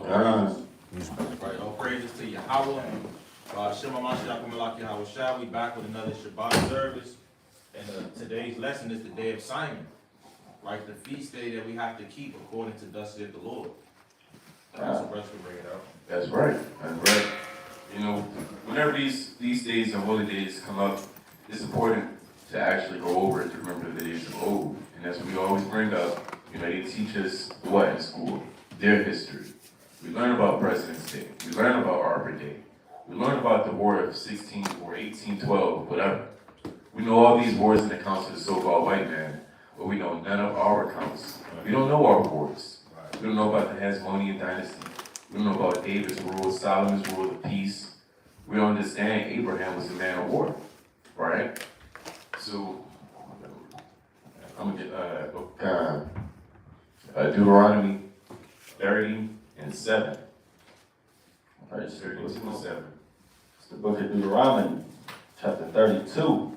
Right, all praises to Yahweh. Shema Mashiach Malak Yahweh Shah. We back with another Shabbat service. And today's lesson is the day of Simon. Right, the feast day that we have to keep according to thus saith the Lord. That's what Russ will bring it out. That's right. That's right. You know, whenever these days and holy days come up, it's important to actually go over it, to remember the days of old. And as we always bring up, you know, they teach us what in school? Their history. We learn about President's Day. We learn about Arbor Day. We learn about the War of 16 or 1812, whatever. We know all these wars and accounts of the so-called white man, but we know none of our accounts. We don't know our wars. We don't know about the Hasmonean dynasty. We don't know about David's rule, Solomon's rule of peace. We don't understand Abraham was a man of war, right? So, I'm going to get Deuteronomy 30 and 7. All right, 30 and 7. It's the book of Deuteronomy, chapter 32,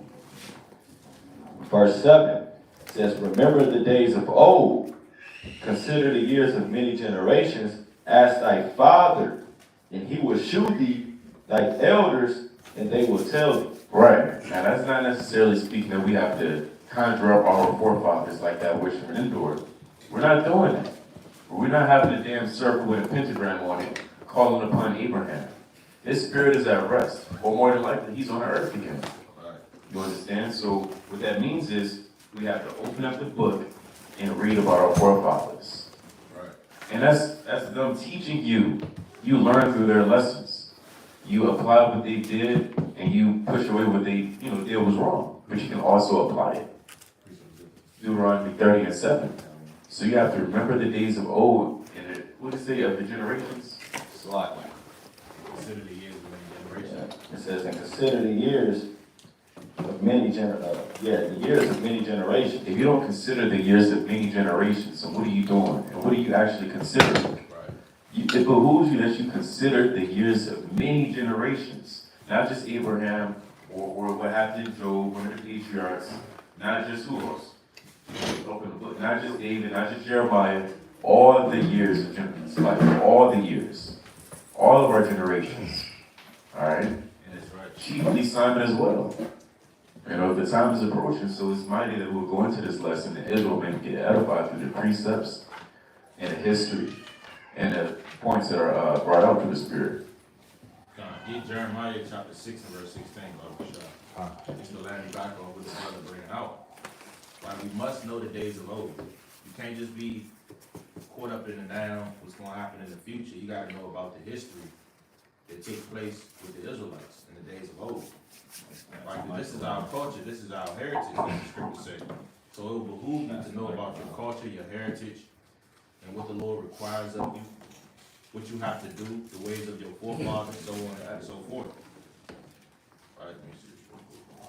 verse 7. It says, remember the days of old, consider the years of many generations, ask thy father, and he will shew thee thy elders, and they will tell thee. Right. Now, that's not necessarily speaking that we have to conjure up our forefathers like that wishing indoor. We're not doing that. We're not having a damn circle with a pentagram on it, calling upon Abraham. His spirit is at rest, or more than likely, he's on the earth again. You understand? So what that means is we have to open up the book and read about our forefathers. Right. And that's them teaching you. You learn through their lessons. You apply what they did, and you push away what they did was wrong. But you can also apply it. Deuteronomy 30 and 7. So you have to remember the days of old, and what does it say of the generations? Slightly. Consider the years of many generations. It says, and consider the years of many the years of many generations. If you don't consider the years of many generations, so what are you doing? And what are you actually considering? Right. It behooves you that you consider the years of many generations, not just Abraham or what happened in Job, one of the patriarchs, not just who else? Open the book, not just David, not just Jeremiah, all the years of Genesis, like all the years, all of our generations. All right? And it's right. Chiefly Simon as well. You know, the time is approaching, so it's mighty that we'll go into this lesson and Israel may get edified through the precepts and the history and the points that are brought out through the Spirit. Get Jeremiah chapter 6 and verse 16, just to land back on what the brother bringing out. Right, we must know the days of old. You can't just be caught up in the now, what's going to happen in the future. You got to know about the history that took place with the Israelites in the days of old. Right, 'cause this is our culture, this is our heritage, as the scripture says. So it will behoove you to know about your culture, your heritage, and what the Lord requires of you, what you have to do, the ways of your forefathers, so on and so forth. Right, let me see this real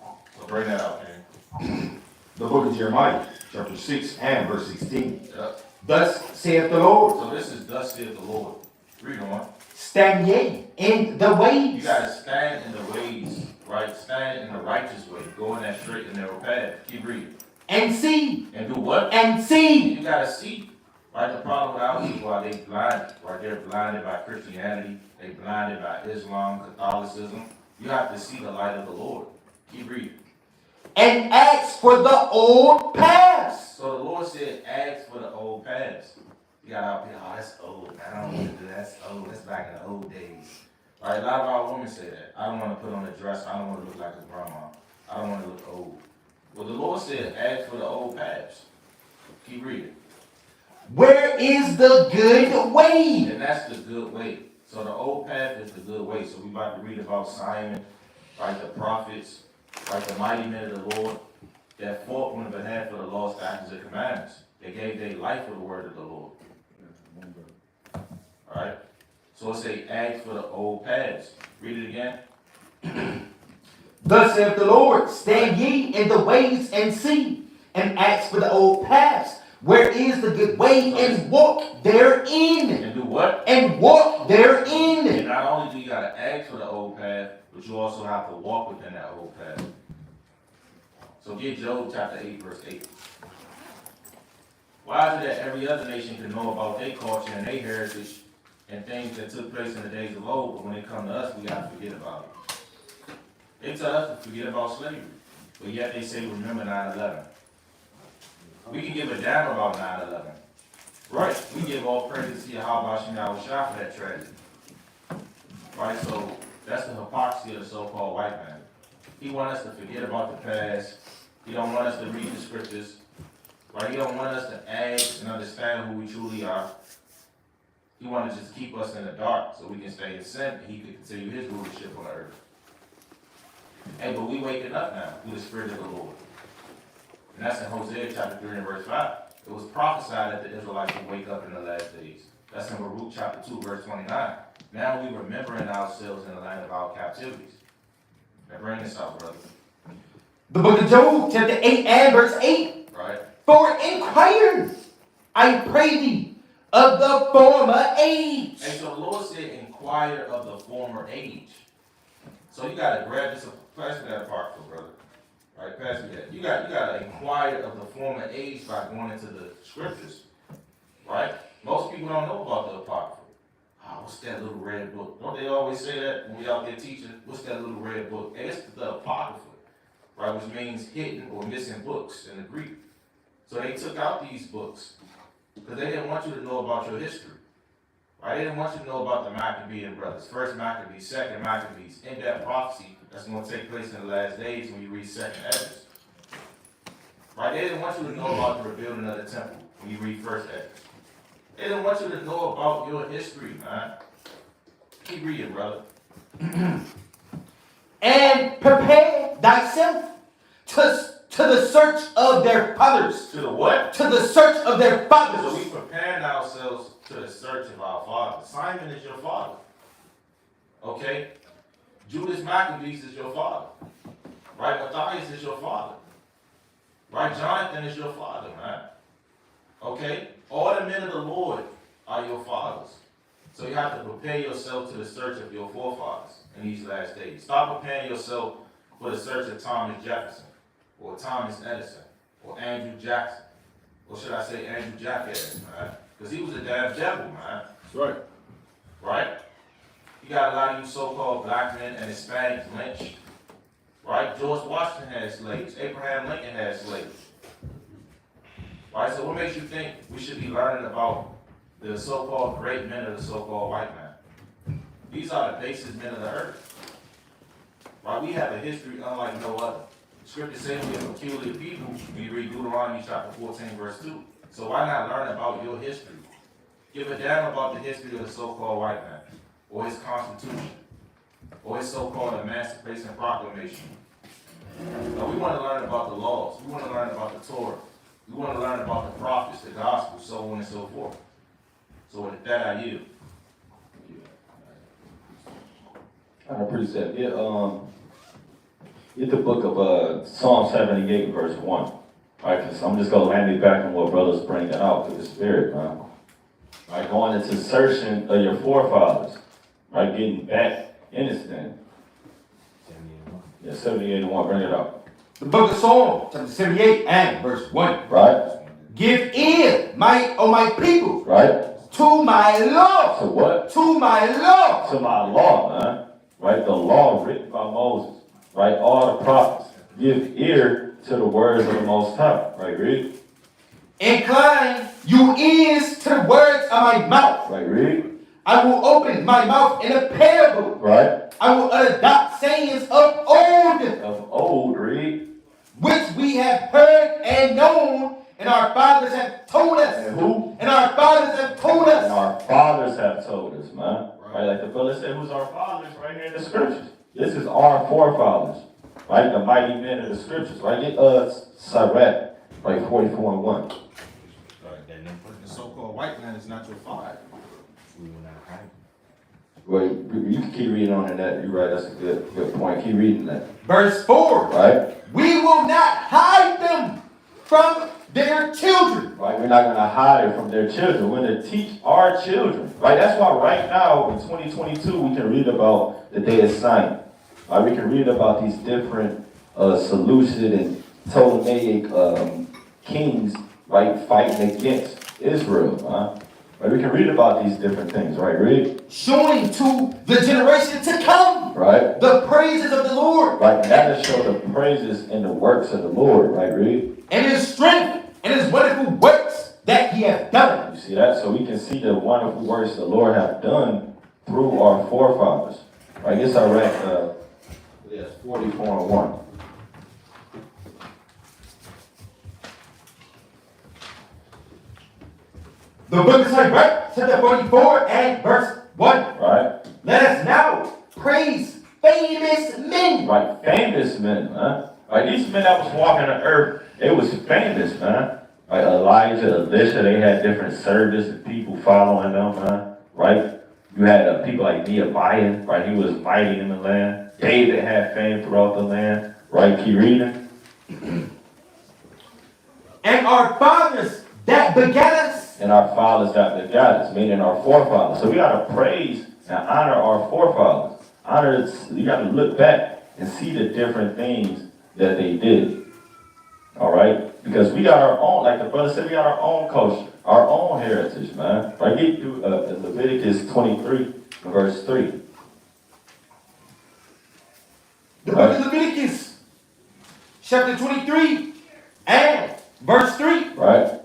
quick. So bring that out, man. The book of Jeremiah, chapter 6 and verse 16. Yep. Thus saith the Lord, So this is thus saith the Lord. Read on. stand ye in the You ways, gotta stand in the ways, right? Stand in the righteous way. Go in that straight and narrow path. Keep reading. and see, And do what? and see. You gotta see. Right? The problem with our people are they blind. Right? They're blinded by Christianity. They blinded by Islam, Catholicism. You have to see the light of the Lord. Keep reading. And ask for the old past. So the Lord said, ask for the old past. You got out there, oh, that's old. I don't want to do that. That's old. That's back in the old days. Right? A lot of our women say that. I don't want to put on a dress. I don't want to look like a grandma. I don't want to look old. Well, the Lord said, ask for the old past. Keep reading. Where is the good way? And that's the good way. So the old path is the good way. So we about to read about Simon, right? The prophets, right? The mighty men of the Lord that fought on behalf of the law, statutes, and commandments. They gave their life for the word of the Lord. All right? So it say, ask for the old paths. Read it again. Thus saith the Lord, stand ye in the ways and see, and ask for the old paths. Where is the good way, and walk therein? And do what? And walk And therein. not only do you got to ask for the old path, but you also have to walk within that old path. So get Job chapter 8, verse 8. Why is it that every other nation can know about their culture and their heritage, and things that took place in the days of old, but when it comes to us, we gotta forget about it. They tell us to forget about slavery, but yet they say remember 9/11. We can give a damn about 9/11. Right? We give all praise to Yahweh Shah for that tragedy. Right? So that's the hypocrisy of the so-called white man. He wants us to forget about the past. He don't want us to read the scriptures. Right? He don't want us to ask and understand who we truly are. He wants to just keep us in the dark so we can stay in sin and he can continue his rulership on the earth. Hey, but we waking up now through the Spirit of the Lord. And that's in Hosea chapter 3 and verse 5. It was prophesied that the Israelites would wake up in the last days. That's in Baruch chapter 2 verse 29. Now we remembering ourselves in the land of our captivities. Now bring this out, brother. The book of Job, chapter 8 and verse 8. Right? For inquire, I pray thee, of the former age. And so the Lord said, inquire of the former age. So you gotta grab this, pass me that part, brother. Right, pass me that. You gotta inquire of the former age by going into the scriptures. Right? Most people don't know about the Apocrypha. Oh, what's that little red book? Don't they always say that when we out there teaching? What's that little red book? And it's the Apocrypha, right? Which means hidden or missing books in the Greek. So they took out these books because they didn't want you to know about your history. Right? They didn't want you to know about the Maccabean brothers. First Maccabees, second Maccabees, in-depth prophecy that's going to take place in the last days when you read second Esdras. Right? They didn't want you to know about the rebuilding of the temple when you read first Esdras. They didn't want you to know about your history, man. Keep reading, brother. And prepare thyself to the search of their fathers. To the what? To the search of their So fathers. we preparing ourselves to the search of our father. Simon is your father. Okay? Judas Maccabees is your father. Right? Matthias is your father. Right? Jonathan is your father, man. Okay? All the men of the Lord are your fathers. So you have to prepare yourself to the search of your forefathers in these last days. Stop preparing yourself for the search of Thomas Jefferson, or Thomas Edison, or Andrew Jackson, or should I say Andrew Jackass, man? Because he was a damn devil, man. That's right. Right? You got a lot of you so-called black men and Hispanics lynched. Right? George Washington had slaves. Abraham Lincoln had slaves. Right? So what makes you think we should be learning about the so-called great men of the so-called white man? These are the basest men of the earth. Right? We have a history unlike no other. Scripture says we are peculiar people when you read Deuteronomy chapter 14, verse 2. So why not learn about your history? Give a damn about the history of the so-called white man, or his constitution, or his so-called Emancipation Proclamation. No, we want to learn about the laws. We want to learn about the Torah. We want to learn about the prophets, the gospel, so on and so forth. So with that, I yield. I appreciate it. Get the book of Psalm 78, verse 1. Right, because I'm just going to land me back on what brothers bringing out to the Spirit, man. Right, going into searching of your forefathers. Right, getting back in this thing. 78 and 1, bring it up. The book of Psalm, chapter 78 and verse 1. Right? Give ear, my people, Right? to my law. To what? To my law. To my law, man. Right? The law written by Moses. Right? All the prophets. Give ear to the words of the Most High. Right? Read. Incline your ears to the words of my mouth. Right? Read. I will open my mouth in a parable. Right? I will adopt sayings of old, Of old, read. which we have heard and known, and our fathers have told us. And who? And our fathers have told And us. our fathers have told us, man. Right? Like the brother said, who's our fathers right here in the scriptures? This is our forefathers. Right? The mighty men of the scriptures. Right? Get Sabbath. Right? 44 and 1. Right. The so-called white man is not your father. Well, you can keep reading on in that. You're right. That's a good point. Keep reading that. Verse 4. Right? We will not hide them from their children. Right? We're not going to hide it from their children. We're going to teach our children. Right? That's why right now, in 2022, we can read about the day of Zion. Right? We can read about these different Seleucid and Ptolemaic kings, right, fighting against Israel. Right? We can read about these different things, right? Read. Showing to the generation to come. Right? The praises of the Lord. Right? And that is show the praises and the works of the Lord, right? Read. And his strength and his wonderful works that he hath done. You see that? So we can see the wonderful works the Lord hath done through our forefathers. Right? I guess I read 44:1. The book of Sabbath, chapter 44 and verse 1. Right? Let us now praise famous men. Right? Famous men, man. Right? These men that was walking the earth, they was famous, man. Right? Elijah, Elisha, they had different service and people following them, man. Right? You had people like Nehemiah, right? He was mighty in the land. David had fame throughout the land. Right? Keep reading. And our fathers that begat us. And our fathers that begat us, meaning our forefathers. So we got to praise and honor our forefathers. You got to look back and see the different things that they did. All right? Because we got our own, like the brother said, we got our own culture, our own heritage, man. Right? Get through Leviticus 23, verse 3. The book of Leviticus, chapter 23 and verse 3. Right?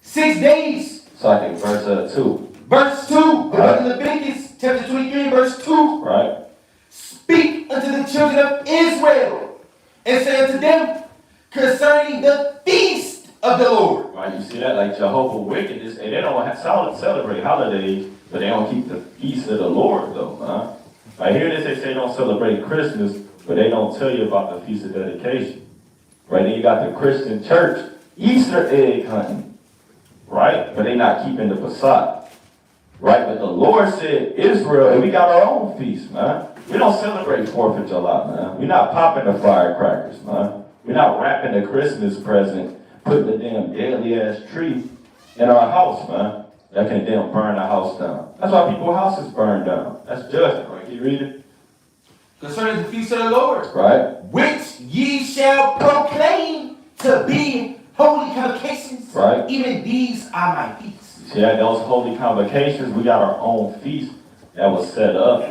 6 days. Second, verse 2. Verse 2. The book Right. of Leviticus, chapter 23 and verse 2. Right? Speak unto the children of Israel and say unto them concerning the feast of the Lord. Right? You see that? Like Jehovah wickedness, and they don't celebrate holidays, but they don't keep the feast of the Lord, though, man. Right here they say don't celebrate Christmas, but they don't tell you about the Feast of Dedication. Right? Then you got the Christian church, Easter egg hunting. Right? But they not keeping the Passat. Right? But the Lord said, Israel, and we got our own feast, man. We don't celebrate 4th of July, man. We're not popping the firecrackers, man. We're not wrapping the Christmas present, putting the damn deadly-ass tree in our house, man. That can damn burn the house down. That's why people's houses burn down. That's judgment, right? Keep reading. Concerning the feast of the Lord. Right? Which ye shall proclaim to be holy convocations. Right. Even these are my feasts. See that? Those holy convocations, we got our own feast that was set up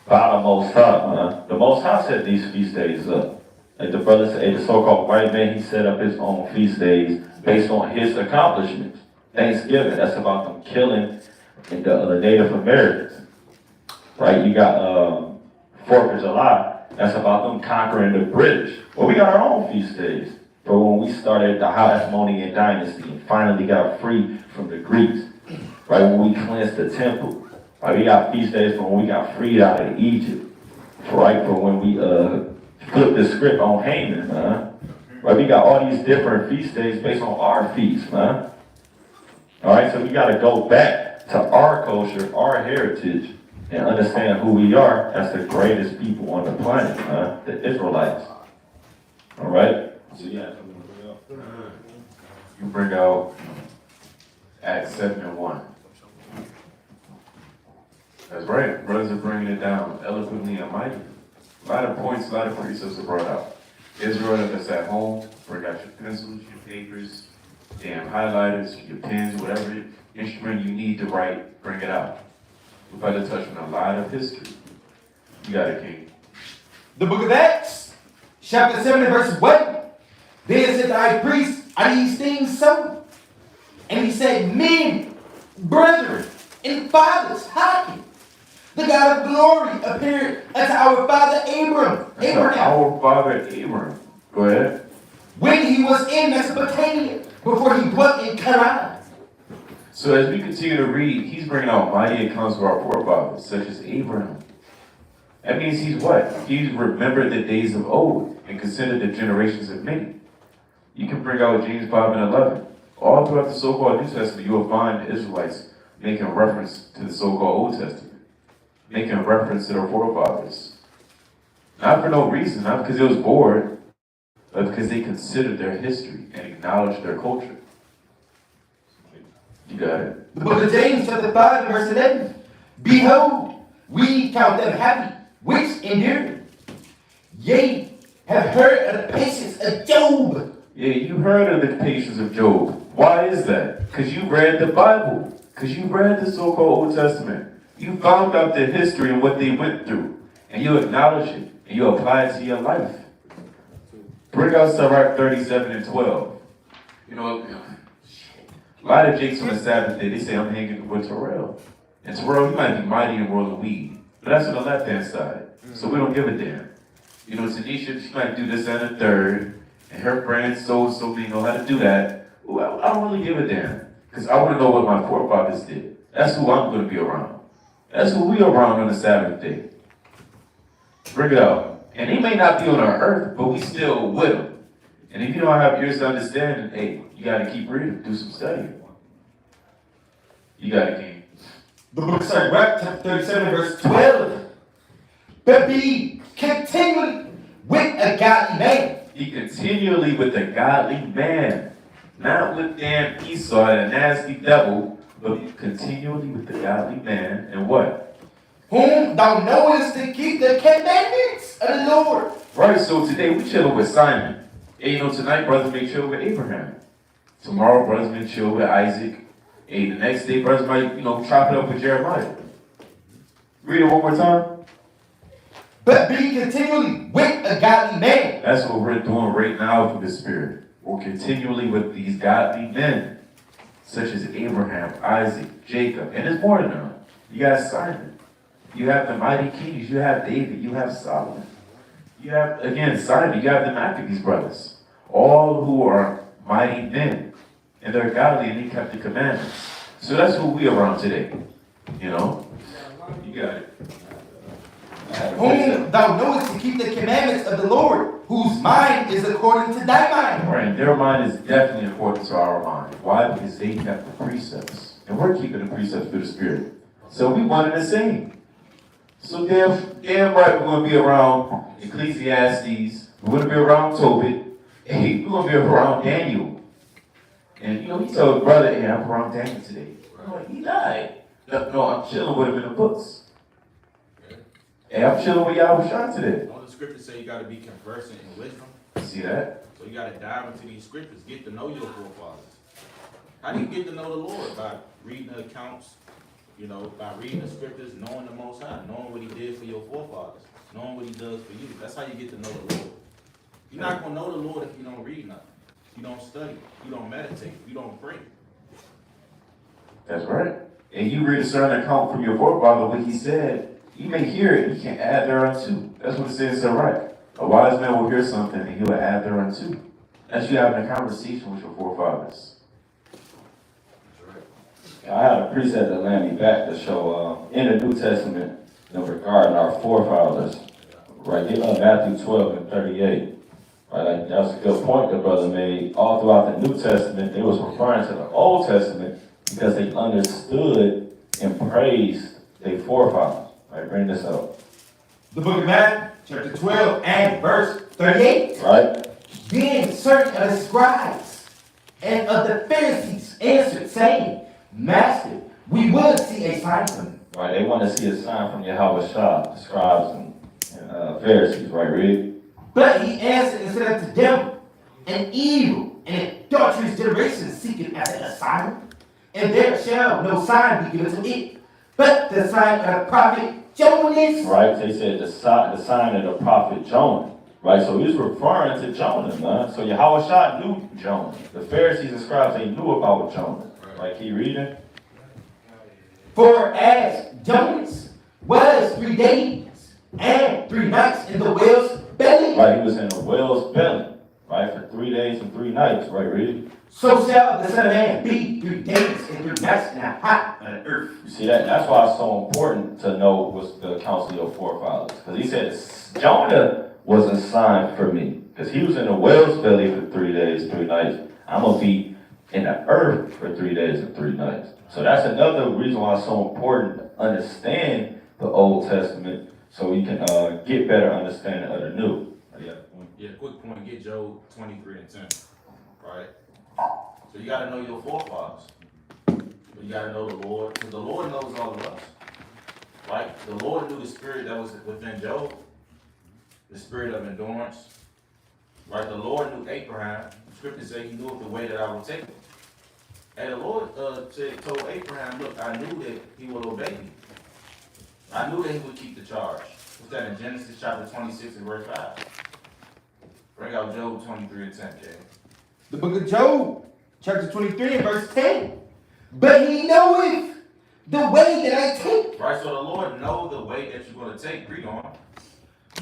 by the Most High, man. The Most High set these feast days up. Like the brother said, the so-called white man, he set up his own feast days based on his accomplishments. Thanksgiving, that's about them killing the Native Americans. Right? You got 4th of July, that's about them conquering the British. Well, we got our own feast days. For when we started the Hasmonean dynasty and finally got free from the Greeks. Right? When we cleansed the temple. Right? We got feast days for when we got freed out of Egypt. Right? For when we flipped the script on Haman, man. Right? We got all these different feast days based on our feast, man. Alright, so we got to go back to our culture, our heritage, and understand who we are as the greatest people on the planet, the Israelites. Alright? So yeah. You bring out Acts 7:1. That's right. Brothers are bringing it down eloquently and mighty. A lot of points, a lot of precepts are brought out. Israel that's at home, bring out your pencils, your papers, damn highlighters, your pens, whatever instrument you need to write, bring it out. We're about to touch on a lot of history. You got it, King. The book of Acts, chapter 7 and verse 1. Then said the high priest, are these things so? And he said, men, brethren, and fathers, hearken. The God of glory appeared unto our father Abraham. Our father Abraham. Go ahead. When he was in Mesopotamia, before he dwelt in Canaan. So as we continue to read, he's bringing out mighty accounts of our forefathers, such as Abraham. That means he's what? He's remembered the days of old and considered the generations of many. You can bring out James 5 and 11. All throughout the so-called New Testament, you will find the Israelites making reference to the so-called Old Testament, making reference to their forefathers. Not for no reason, not because they was bored, but because they considered their history and acknowledged their culture. You got it. The book of James, chapter 5, and verse 11. Behold, we count them happy, which endure. Yea, have heard of the patience of Job. Yeah, you heard of the patience of Job. Why is that? Because you read the Bible. Because you read the so-called Old Testament. You found out their history and what they went through. And you acknowledge it. And you apply it to your life. Bring out Sirach 37:12. You know, a lot of jakes on the Sabbath day, they say, I'm hanging with Terrell. And Terrell, he might be mighty in world of weed. But that's on the left-hand side. So we don't give a damn. You know, Tanisha, she might do this and a third. And her friends so they know how to do that. Well, I don't really give a damn. Because I want to know what my forefathers did. That's who I'm going to be around. That's who we are around on the Sabbath day. Bring it out. And he may not be on our earth, but we still with him. And if you don't have ears to understand, hey, you got to keep reading, do some studying. You got to keep. The book of Sirach, chapter 37, verse 12. But be continually with a godly man. Be continually with a godly man. Not with damn Esau and a nasty devil, but be continually with the godly man. And what? Whom thou knowest to keep the commandments of the Lord. Right, so today we chilling with Simon. And you know, tonight brothers may chill with Abraham. Tomorrow brothers may chill with Isaac. And the next day brothers might, chop it up with Jeremiah. Read it one more time. But be continually with a godly man. That's what we're doing right now through the Spirit. We're continually with these godly men, such as Abraham, Isaac, Jacob, and there's more than them. You got Simon. You have the mighty kings. You have David. You have Solomon. You have, again, Simon. You have the Maccabees brothers. All who are mighty men. And they're godly and they kept the commandments. So that's who we are around today. You know? You got it. Whom thou knowest to keep the commandments of the Lord, whose mind is according to thy mind. Right, their mind is definitely important to our mind. Why? Because they kept the precepts. And we're keeping the precepts through the Spirit. So we one and the same. So damn right we're going to be around Ecclesiastes. We're going to be around Tobit. Hey, we're going to be around Daniel. And he told his brother, hey, I'm around Daniel today. I'm like, he died. No, I'm chilling with him in the books. Hey, I'm chilling with Yahweh Shah today. All the scriptures say you got to be conversant in wisdom. See that? So you got to dive into these scriptures, get to know your forefathers. How do you get to know the Lord? By reading the accounts, by reading the scriptures, knowing the Most High, knowing what He did for your forefathers, knowing what He does for you. That's how you get to know the Lord. You're not going to know the Lord if you don't read nothing. You don't study. You don't meditate. You don't pray. That's right. And you read a certain account from your forefather, what he said, you may hear it, you can add thereunto. That's what it says in right. A wise man will hear something and he will add thereunto. That's you having a conversation with your forefathers. I had a precept that led me back to show in the New Testament regarding our forefathers. Right, give up Matthew 12 and 38. Right, like that was a good point the brother made. All throughout the New Testament, they was referring to the Old Testament because they understood and praised their forefathers. Right, bring this up. The book of Matthew, chapter 12 and verse 38. Right? Then certain of the scribes and of the Pharisees answered, saying, Master, we would see a sign from you. Right, they want to see a sign from Yahweh Shah, the scribes and Pharisees, right, read? But he answered and said unto them, an evil and adulterous generation seeketh after a sign, and there shall no sign be given to it, but the sign of the prophet Jonah. Right, they said the sign of the prophet Jonah. Right, so he's referring to Jonah, man. So Yahweh Shah knew Jonah. The Pharisees and scribes, they knew about Jonah. Right, keep reading. For as Jonas was 3 days and 3 nights in the whale's belly. Right, he was in the whale's belly. Right, for 3 days and 3 nights. Right, read. So shall the Son of Man be 3 days and 3 nights in the heart of the earth. You see that? That's why it's so important to know what's the counsel of your forefathers. Because he said Jonah was a sign for me. Because he was in the whale's belly for 3 days, 3 nights. I'm going to be in the earth for 3 days and 3 nights. So that's another reason why it's so important to understand the Old Testament so we can get better understanding of the New. Yeah, quick point, get Job 23 and 10, right? So you got to know your forefathers. You got to know the Lord, because the Lord knows all of us. Right? The Lord knew the spirit that was within Job, the spirit of endurance. Right? The Lord knew Abraham. The scripture says He knew of the way that I would take him. And the Lord told Abraham, look, I knew that he would obey me. I knew that he would keep the charge. What's that in Genesis chapter 26 and verse 5? Bring out Job 23 and 10, okay? The book of Job, chapter 23 and verse 10. But he knoweth the way that I take. Right, so the Lord knows the way that you're going to take. Read on.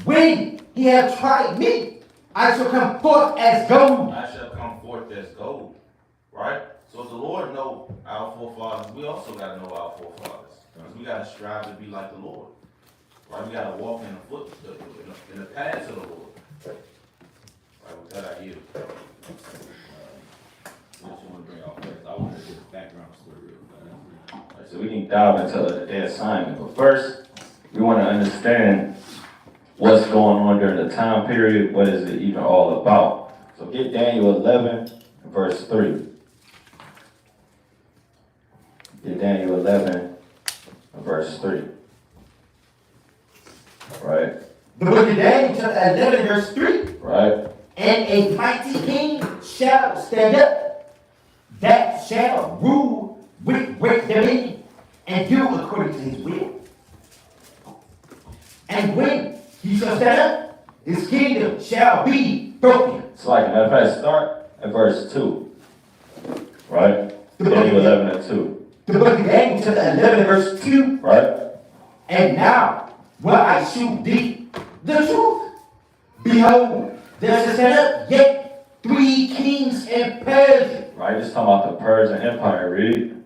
When he hath tried me, I shall come forth as gold. I shall come forth as gold. Right? So if the Lord knows our forefathers, we also got to know our forefathers. Because we got to strive to be like the Lord. Right? We got to walk in the paths of the Lord. Right, with that I yield. What you want to bring out first? I want to get the background story real fast. So we can dive into the day assignment. But first, we want to understand what's going on during the time period. What is it even all about? So get Daniel 11, verse 3. Get Daniel 11, verse 3. Right? The book of Daniel, chapter 11, verse 3. Right? And a mighty king shall stand up, that shall rule with great dominion, and do according to his will. And when he shall stand up, his kingdom shall be broken. It's like, matter of fact, start at verse 2. Right? Daniel 11 and 2. The book of Daniel, chapter 11, verse 2. Right? And now will I shew thee the truth. Behold, there shall stand up yet 3 kings in Persia, Right? Just talking about the Persian Empire, read.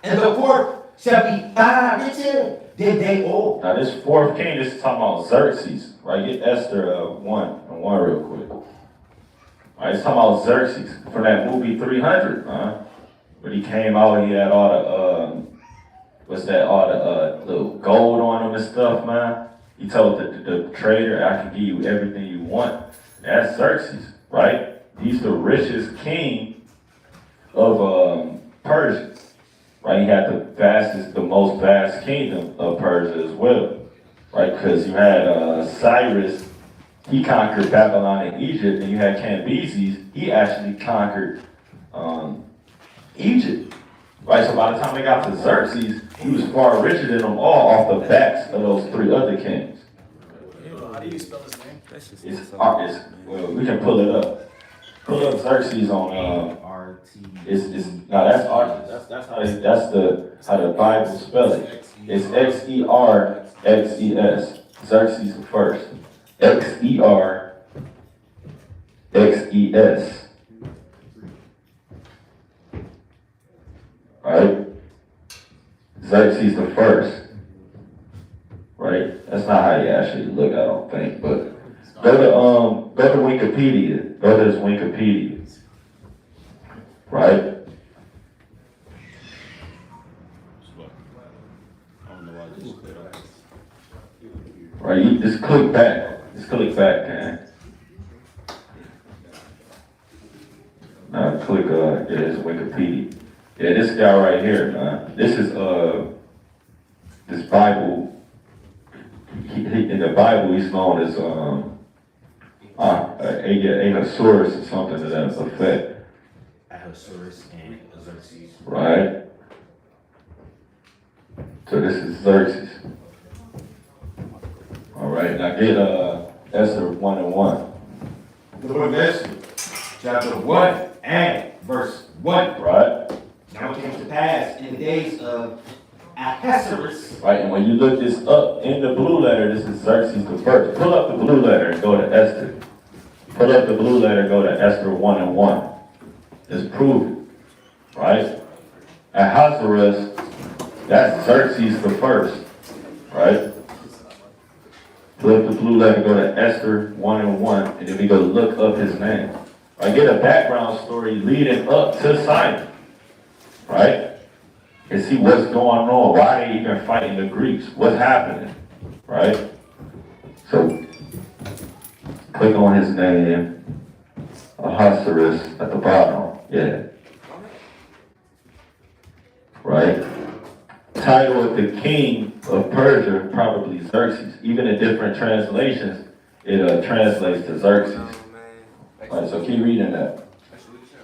and the fourth shall be far richer than they all. Now this fourth king, this is talking about Xerxes. Right? Get Esther 1 real quick. Right? It's talking about Xerxes from that movie 300, huh? When he came out, he had all the, all the little gold on him and stuff, man. He told the trader, I can give you everything you want. That's Xerxes, right? He's the richest king of Persia, right? He had the most vast kingdom of Persia as well, right? Because you had Cyrus, he conquered Babylon and Egypt, and you had Cambyses, he actually conquered Egypt, right? So by the time they got to Xerxes, he was far richer than them all off the backs of those 3 other kings. How do you spell his name? Well, we can pull it up. Pull up Xerxes on R-T. that's Artis. That's how the Bible spells it. It's Xerxes. Xerxes the first. Xerxes. Right? Xerxes the first. Right? That's not how you actually look, I don't think, but go to Wikipedia. Go to his Wikipedia. Right? I don't know why I just clicked on this. Right? You just click back. Just click back, man. Now click his Wikipedia. Yeah, this guy right here, man. This is this Bible. In the Bible, he's known as Ahasuerus or something to that effect. Ahasuerus and Xerxes. Right? So this is Xerxes. Alright, now get Esther 1 and 1. The book of Esther, chapter 1 and verse 1. Right? Now it came to pass in the days of Ahasuerus. Right, and when you look this up in the blue letter, this is Xerxes the first. Pull up the blue letter and go to Esther. Pull up the blue letter, go to Esther 1 and 1. It's proven. Right? Ahasuerus, that's Xerxes the first. Right? Pull up the blue letter, go to Esther 1 and 1, and then we go look up his name. Right? Get a background story leading up to Simon. Right? And see what's going on. Why are they even fighting the Greeks? What's happening? Right? So, click on his name. Ahasuerus at the bottom. Yeah. Right? Title of the king of Persia, probably Xerxes. Even in different translations, it translates to Xerxes. Right, so keep reading that.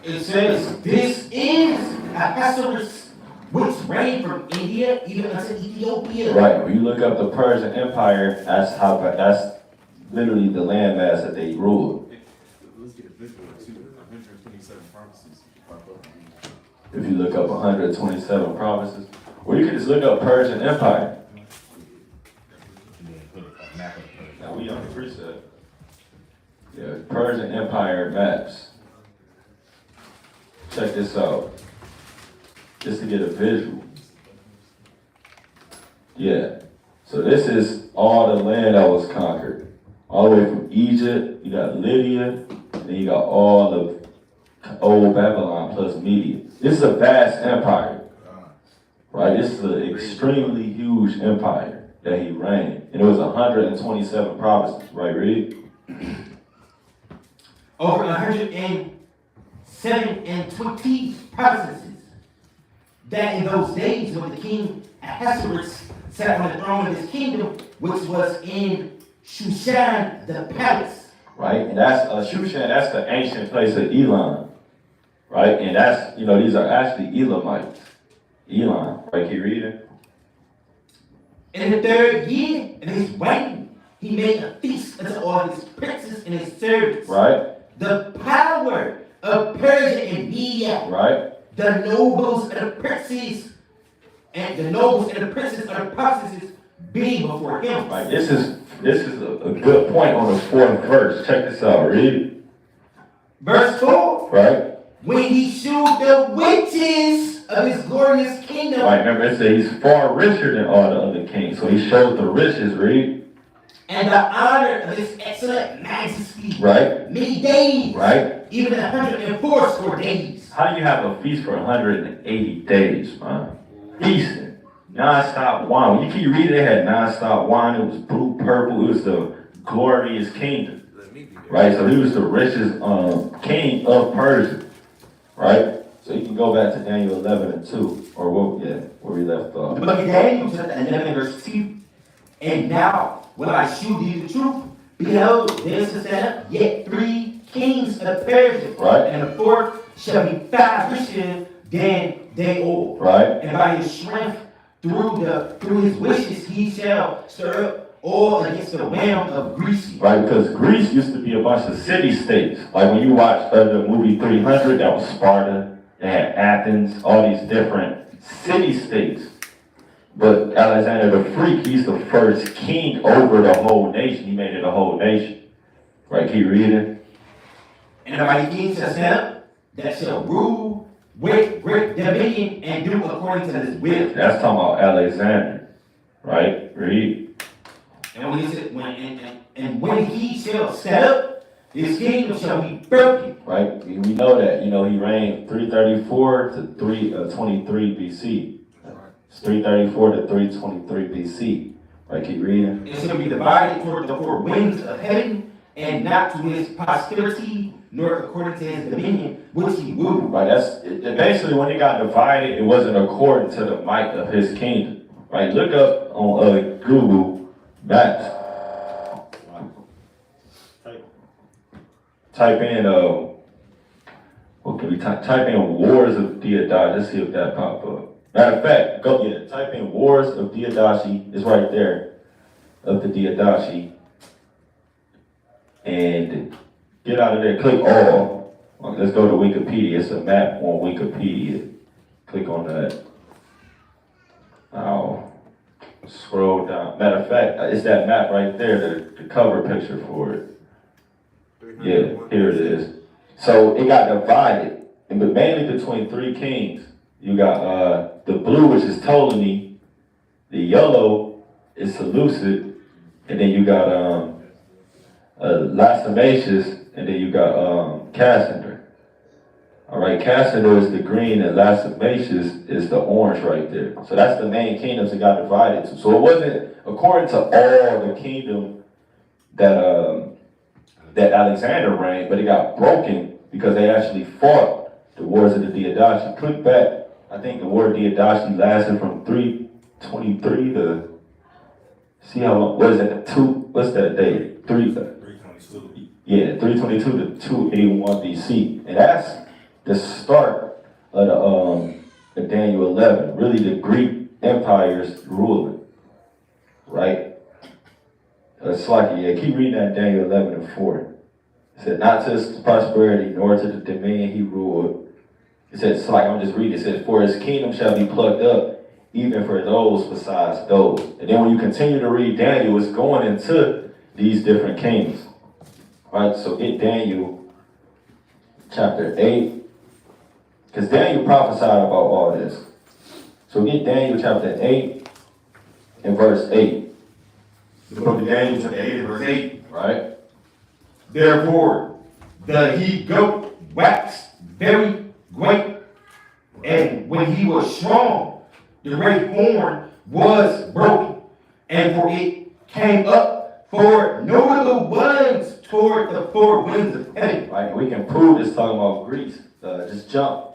It says, this is Ahasuerus, which reigned from India even unto Ethiopia. Right, when you look up the Persian Empire, that's literally the landmass that they ruled. Let's get a visual too, 127 prophecies. If you look up 127 provinces, or you can just look up Persian Empire. And then put a map of the Persian. Now we on the preset. Yeah, Persian Empire maps. Check this out. Just to get a visual. Yeah. So this is all the land that was conquered. All the way from Egypt, you got Lydia, and then you got all of old Babylon plus Media. This is a vast empire. Right? This is an extremely huge empire that he reigned. And it was 127 provinces, right, Reed? Over 127 provinces. That in those days when the king Ahasuerus sat on the throne of his kingdom, which was in Shushan the palace. Right? And that's Shushan, that's the ancient place of Elam. Right? And that's, these are actually Elamites. Elam, right? Can you read it? In the 3rd year of his reign, he made a feast unto all his princes and his servants. Right? The power of Persia and Media. Right? The nobles and the princes, and the nobles and the princes of the provinces being before him. Right. This is a good point on the 4th verse. Check this out. Read it. Verse 4. Right? When he shewed the riches of his glorious kingdom. Right. Remember, it says he's far richer than all the other kings. So he showed the riches, read. And the honor of his excellent majesty. Right. Many days. Right. Even 104 days. How do you have a feast for 180 days, man? Feasting. Non-stop wine. When you keep reading, they had non-stop wine. It was blue, purple. It was the glorious kingdom. Right? So he was the richest king of Persia. Right? So you can go back to Daniel 11 and 2. Or where we left off. The book of Daniel, chapter 11, verse 2. And now, will I shew thee the truth? Behold, there is set up yet 3 kings of Persia. Right. And the 4th shall be 5 richer than they all. Right. And by his strength, through his wishes, he shall stir up all against the realm of Greece. Right, because Greece used to be a bunch of city-states. Like when you watch the movie 300, that was Sparta. They had Athens, all these different city-states. But Alexander the Freak, he's the first king over the whole nation. He made it a whole nation. Right, keep reading. And the mighty king shall stand up, that shall rule with great dominion and do according to his will. That's talking about Alexander. Right, read. And when he said, when he shall stand up, his kingdom shall be broken. Right, we know that. He reigned 334 to 323 BC. It's 334 to 323 BC. Right, keep reading. It shall be divided toward the 4 winds of heaven, and not to his posterity, nor according to his dominion, which he ruled. Right, basically when it got divided, it wasn't according to the might of his kingdom. Right, look up on Google Maps. Type in what can we type in Wars of Diadachi? Let's see if that pop up. Matter of fact, type in Wars of Diadachi. It's right there of the Diadachi, and get out of there. Click all. Let's go to Wikipedia. It's a map on Wikipedia. Click on that. Now, scroll down. Matter of fact, it's that map right there, the cover picture for it. Yeah, here it is. So it got divided, but mainly between 3 kings. You got the blue, which is Ptolemy, the yellow is Seleucid, and then you got Lacedaemonius, and then you got Cassander. All right, Cassander is the green, and Lacedaemonius is the orange right there. So that's the main kingdoms that got divided to. So it wasn't according to all the kingdom that Alexander reigned, but it got broken because they actually fought the wars of the Diadachi. Click back. I think the war of Diadachi lasted from 323 to, see how long, what is that, what's that date? 322. Yeah, 322 to 281 BC. And the start of the Daniel 11, really the Greek empires ruling, right? It's like, yeah, keep reading that Daniel 11:4. It said, not to his prosperity, nor to the dominion he ruled. It said, it's like, I'm just reading, it says, for his kingdom shall be plucked up, even for those besides those. And then when you continue to read Daniel, it's going into these different kings. Right, so get Daniel chapter 8, because Daniel prophesied about all this. So get Daniel chapter 8 and verse 8. The book of Daniel, chapter 8, and verse 8. Right? Therefore, the he-goat waxed very great, and when he was strong, the great horn was broken, and for it came up for notable ones toward the four winds of heaven. Right, and we can prove this talking about Greece. Just jump,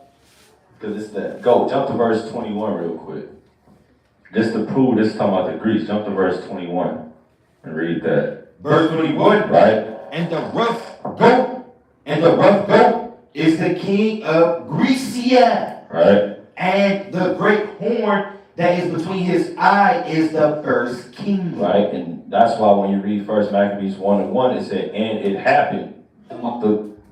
because it's that. Go, jump to verse 21 real quick. Just to prove this is talking about the Greece. Jump to verse 21 and read that. Verse 21. Right? And the rough goat is the king of Grecia. Right? And the great horn that is between his eye is the first king. Right? And that's why when you read 1 Maccabees 1:1, it said, and it happened.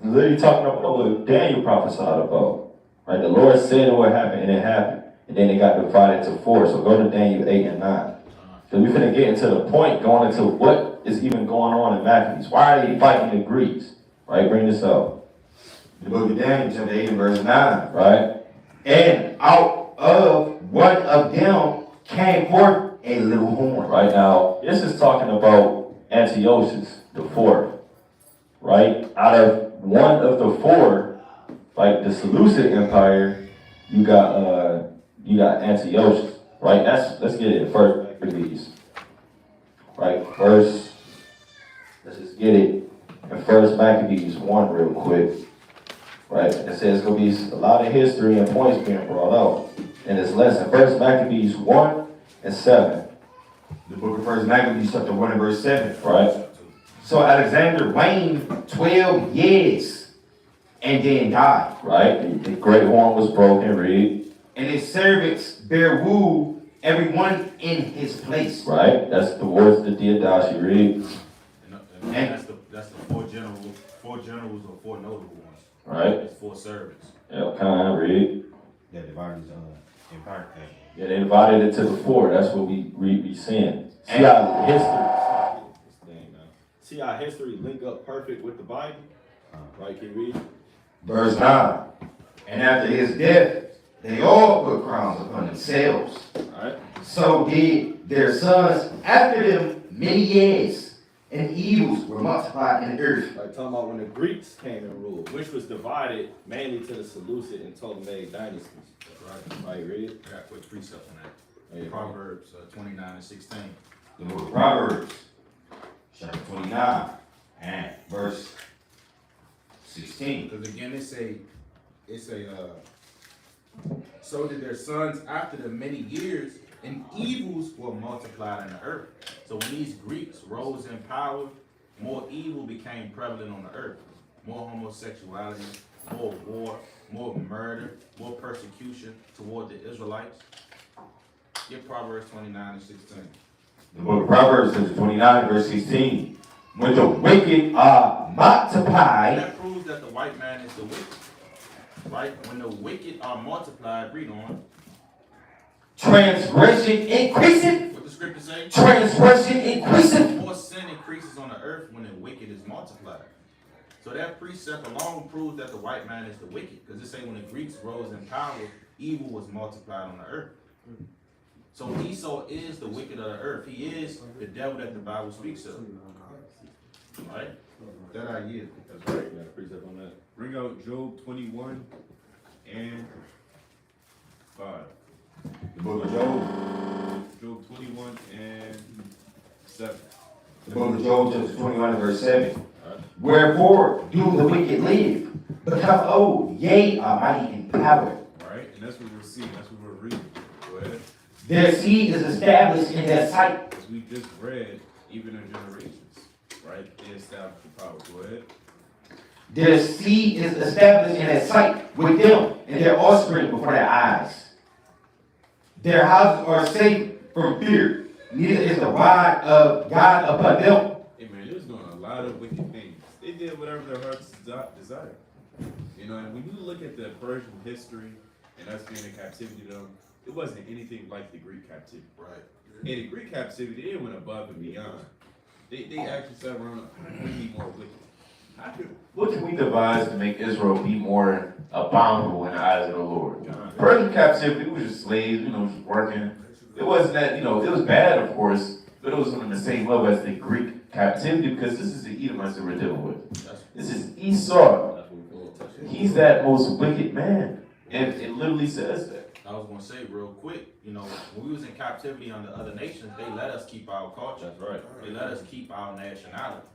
Literally talking about what Daniel prophesied about. Right? The Lord said it would happen, and it happened. And then it got divided to 4. So go to Daniel 8 and 9. So we're finna get into the point, going into what is even going on in Maccabees. Why are they fighting the Greeks? Right? Bring this up. The book of Daniel, chapter 8 and verse 9. Right? And out of one of them came forth a little horn. Right now, this is talking about Antiochus the fourth. Right? Out of one of the four, like the Seleucid Empire, you got Antiochus. Right? Let's get it first. Right? First, let's just get it in 1 Maccabees 1 real quick. Right? It says it's going to be a lot of history and points being brought out in this lesson. 1 Maccabees 1 and 7. The book of 1 Maccabees, chapter 1 and verse 7. Right? So Alexander reigned 12 years and then died. Right? The great horn was broken, read. And his servants bare rule, everyone in his place. Right? That's the words of the Diadashi, read. And that's the four generals or four notable ones. Right? It's four servants. Yeah, kind of read. That divided his empire. Yeah, they divided it to the four. That's what we seeing. See how history. See how history link up perfect with the Bible? Right, can you read? Verse 9. And after his death, they all put crowns upon themselves. Alright. So did their sons after them many years, and evils were multiplied in the earth. Like talking about when the Greeks came and ruled, which was divided mainly to the Seleucid and Ptolemaic dynasties. Right, read. I got a quick precept on that. Yeah. Proverbs 29 and 16. The book of Proverbs, chapter 29, and verse 16. Because again, so did their sons after the many years, and evils were multiplied in the earth. So when these Greeks rose in power, more evil became prevalent on the earth. More homosexuality, more war, more murder, more persecution toward the Israelites. Get Proverbs 29 and 16. The book of Proverbs, chapter 29, verse 16. When the wicked are multiplied, That proves that the white man is the wicked. Right? When the wicked are multiplied, read on. transgression increaseth. What the scripture say? Transgression increaseth. More sin increases on the earth when the wicked is multiplied. So that precept alone proves that the white man is the wicked. Because it say when the Greeks rose in power, evil was multiplied on the earth. So Esau is the wicked of the earth. He is the devil that the Bible speaks of. Right? That I yield. That's right, you got a precept on that. Bring out Job 21 and 5. The book of Job. Job 21 and 7. The book of Job, chapter 21, verse 7. Wherefore do the wicked live, become old, yea, are mighty in power. Right? And that's what we're seeing. That's what we're reading. Go ahead. Their seed is established in their sight. As we just read, even in generations. Right? They established the power. Go ahead. Their seed is established in their sight with them and their offspring before their eyes. Their houses are safe from fear. Neither is the rod of God upon them. Hey man, they was doing a lot of wicked things. They did whatever their hearts desired. You know, and when you look at the Persian history and us being in captivity to them, it wasn't anything like the Greek captivity. Right. In the Greek captivity, they went above and beyond. They actually sat around and be more wicked. What can we devise to make Israel be more abominable in the eyes of the Lord? Persian captivity was just slaves, just working. It wasn't that, it was bad, of course, but it was on the same level as the Greek captivity because this is the Edomites that we're dealing with. This is Esau. He's that most wicked man. And it literally says that. I was gonna say real quick, when we was in captivity under other nations, they let us keep our culture. That's right. They let us keep our nationality,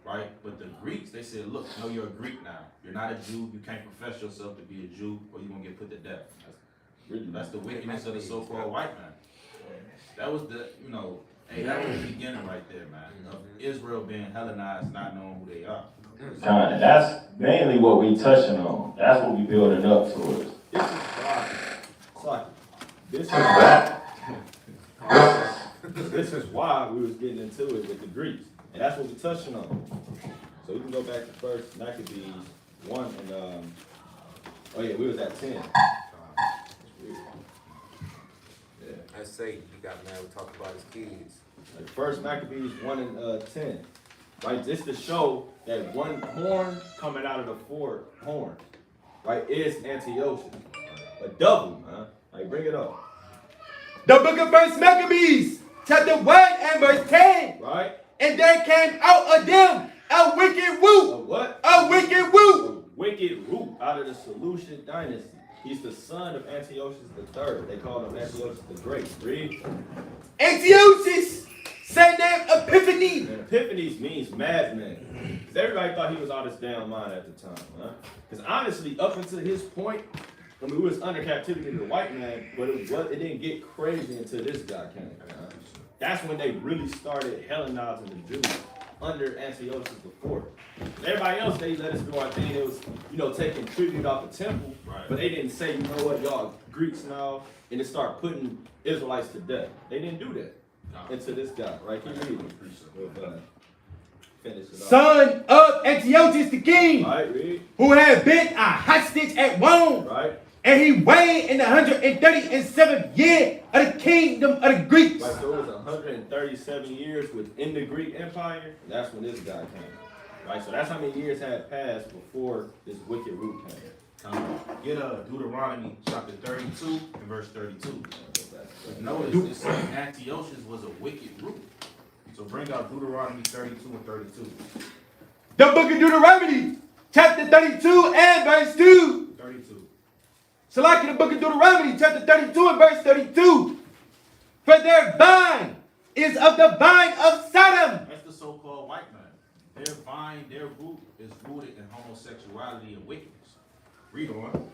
right? But the Greeks, they said, look, no, you're a Greek now. You're not a Jew. You can't profess yourself to be a Jew, or you're gonna get put to death. That's the wickedness of the so-called white man. That was that was the beginning right there, man. Of Israel being Hellenized, not knowing who they are. Kind of, that's mainly what we touching on. That's what we building up towards. This is why we was getting into it with the Greeks, and that's what we're touching on. So we can go back to first Maccabees 1 and we was at 10. That's Satan. He got mad. We talked about his kids. Like first Maccabees 1 and 10. Right, just to show that one horn coming out of the four horns, right, is Antiochus. A double, man. Like, bring it up. The book of First Maccabees, chapter 1 and verse 10. Right? And there came out of them a wicked root. A what? A wicked root. A wicked root out of the Seleucid dynasty. He's the son of Antiochus III. They call him Antiochus the Great. Read. Antiochus, son named Epiphany. And Epiphanies means madman. Because everybody thought he was out of his damn mind at the time. Huh? Because honestly, up until his point, we was under captivity to the white man, but it didn't get crazy until this guy came. That's when they really started Hellenizing the Jews under Antiochus IV. Everybody else, they let us do our thing. It was, taking tribute off the temple, but they didn't say, y'all Greeks now, and they start putting Israelites to death. They didn't do that until this guy, right? Keep reading. Finish it off. Son of Antiochus the king, Right, read. who had been a hostage at Rome. Right. And he reigned in the 137th year of the kingdom of the Greeks. Right, so it was 137 years within the Greek Empire. And that's when this guy came. Right, so that's how many years had passed before this wicked root came. Get Deuteronomy chapter 32 and verse 32. Notice it says Antiochus was a wicked root. So bring out Deuteronomy 32 and 32. The book of Deuteronomy, chapter 32 and verse 2. 32. So like in the book of Deuteronomy, chapter 32 and verse 32. For their vine is of the vine of Sodom. That's the so-called white man. Their vine, their root is rooted in homosexuality and wickedness. Read on.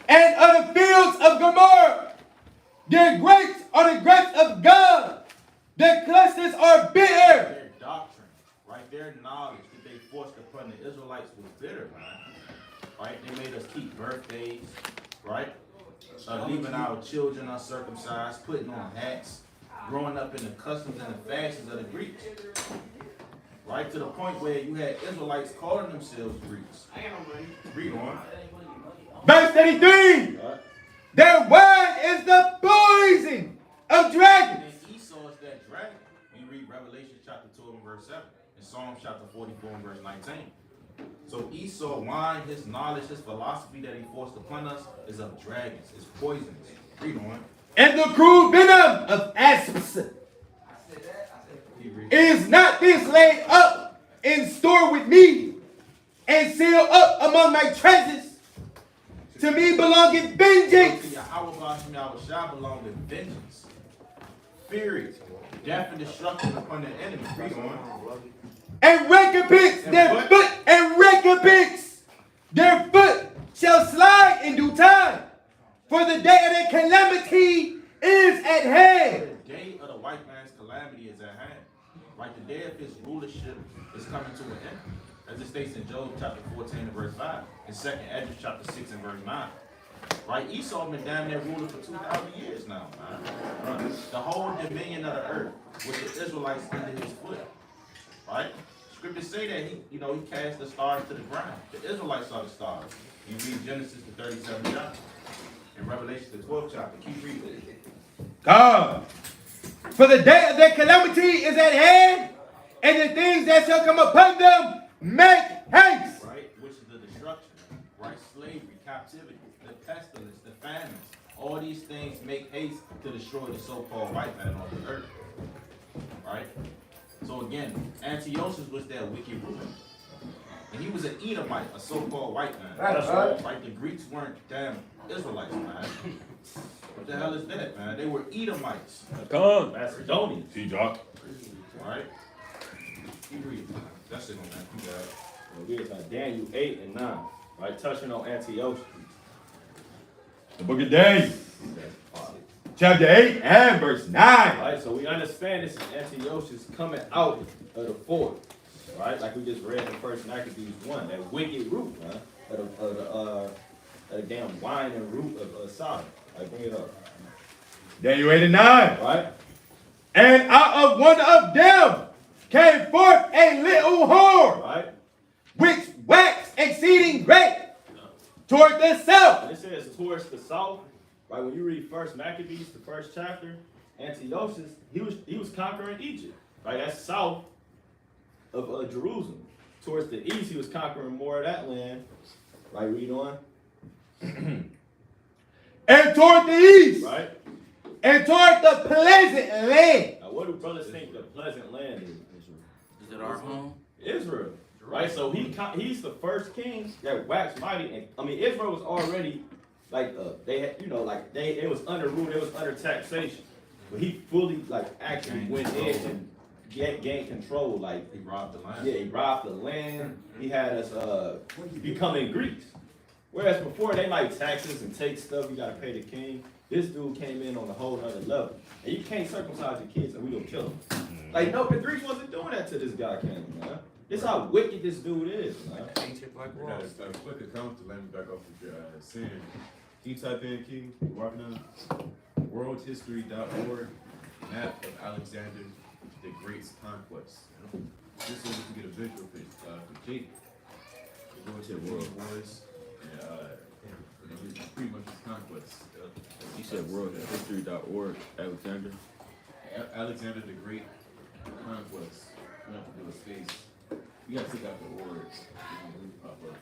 And of the fields of Gomorrah. Their grapes are the grapes of God. Their clusters are bitter. Their doctrine, right? Their knowledge that they forced upon the Israelites was bitter, man. Right? They made us keep birthdays, right? Leaving our children uncircumcised, putting on hats, growing up in the customs and the fashions of the Greeks. Right? To the point where you had Israelites calling themselves Greeks. Read on. Verse 33. Right. Their word is the poison of dragons. And Esau is that dragon. You read Revelation chapter 12 and verse 7. And Psalm chapter 44 and verse 19. So Esau, wine, his knowledge, his philosophy that he forced upon us is of dragons. It's poisonous. Read on. And the cruel venom of asps. Is not this laid up in store with me and sealed up among my treasures? To me belongeth vengeance. Yahweh shall belong with vengeance, fury, death, and destruction upon the enemy. Read on. And recompense their foot, and recompense their foot shall slide in due time. For the day of their calamity is at hand. The day of the white man's calamity is at hand. Right, the day of his rulership is coming to an end. as it states in Job chapter 14 and verse 5, and 2nd Ezra chapter 6 and verse 9. Right? Esau been down there ruling for 2,000 years now, man. Right? The whole dominion of the earth with the Israelites under his foot. Right? Scriptures say that he cast the stars to the ground. The Israelites saw the stars. You read Genesis the 37th chapter. And Revelation the 12th chapter. Keep reading. God. For the day of their calamity is at hand, and the things that shall come upon them make haste. Right? Which is the destruction. Right? Slavery, captivity, the pestilence, the famines. All these things make haste to destroy the so-called white man on the earth. Right? So again, Antiochus was that wicked ruler. And he was an Edomite, a so-called white man. That's right. Right? The Greeks weren't damn Israelites, man. What the hell is that, man? They were Edomites. Come, Macedonians. All right? Keep reading. That's it on that. You got it. We was like Daniel 8 and 9, right? Touching on Antiochus. The book of Daniel, chapter 8 and verse 9. Right, so we understand this is Antiochus coming out of the fort, right? Like we just read in First Maccabees 1, that wicked root, man, of the damn whining root of Sodom. Like, bring it up, Daniel 8 and 9. right? And out of one of them came forth a little horn, Right? which waxed exceeding great toward the south. And it says towards the south, right? When you read First Maccabees, the first chapter, Antiochus, he was conquering Egypt, right? That's south of Jerusalem. Towards the east, he was conquering more of that land. Right, read on. And toward the east, Right? and toward the pleasant land. Now, what do brothers think the pleasant land is? Is it our home? Israel, right? So he's the first king that waxed mighty. And I mean, Israel was already like they had, it was under rule, it was under taxation, but he fully actually went in and gained control. Like He robbed the land. yeah, he robbed the land. He had us becoming Greeks. Whereas before they like taxes and take stuff, you gotta pay the king. This dude came in on a whole other level. And you can't circumcise your kids and we gonna kill them. Like, no, the Greeks wasn't doing that till this guy came, man. This how wicked this dude is, man. Ancient black I world. got a quick account to let me back off of your sin. Can you type in, King, right now? Worldhistory.org, map of Alexander the Great's conquest. Just so we can get a visual for Jake. We're going to the world wars and pretty much his conquest. You said worldhistory.org, Alexander. Alexander the Great conquest. We have to do a space. You gotta take out the words. Pop up.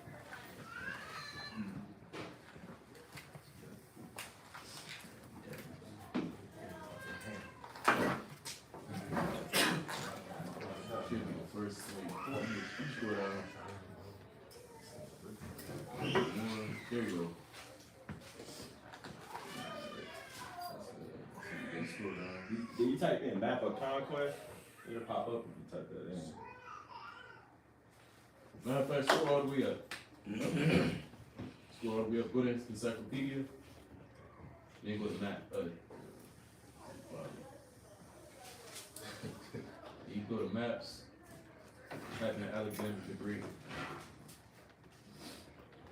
Should be the first scroll down. There you go. Scroll down. Did you type in map of conquest? It'll pop up if you type that in. Matter of fact, scroll all the way up. Scroll all the way up, go to encyclopedia. Then go to map. You go to maps, type in Alexander the Great.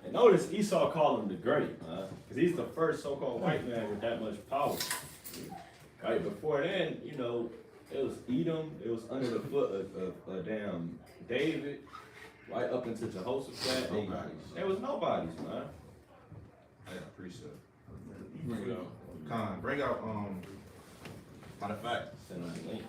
And notice Esau called him the Great, because he's the first so-called white man with that much power. Right, before then, it was Edom, it was under the foot of damn David, right up into Jehoshaphat. There was nobodies, man. I appreciate it. You bring it out. Con, bring out, matter of fact, Send them the link.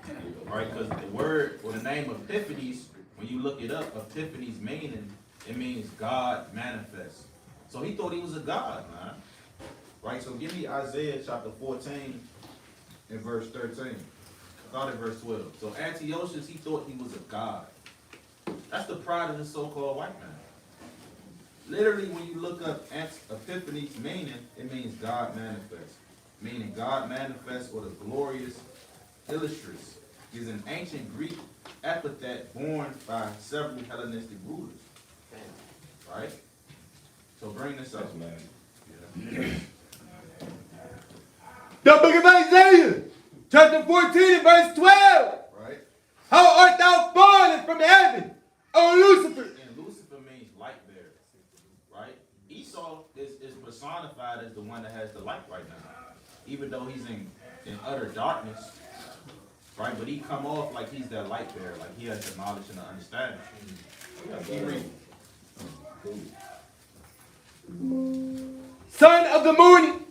right? Because the word or the name Epiphanes, when you look it up, Epiphanes meaning, it means God manifest. So he thought he was a god, man. Right? So give me Isaiah chapter 14 and verse 13. Start at verse 12. So Antiochus, he thought he was a god. That's the pride of the so-called white man. Literally, when you look up Epiphanes meaning, it means God manifest. Meaning God manifest or the glorious illustrious is an ancient Greek epithet born by several Hellenistic rulers. Right? So bring this up, man. The book of Isaiah, chapter 14 and verse 12. Right? How art thou fallen from heaven, O Lucifer, And even though he's in utter darkness, right? But he come off like he's that light bearer, like he has the knowledge and the understanding. Keep reading. Son of the morning,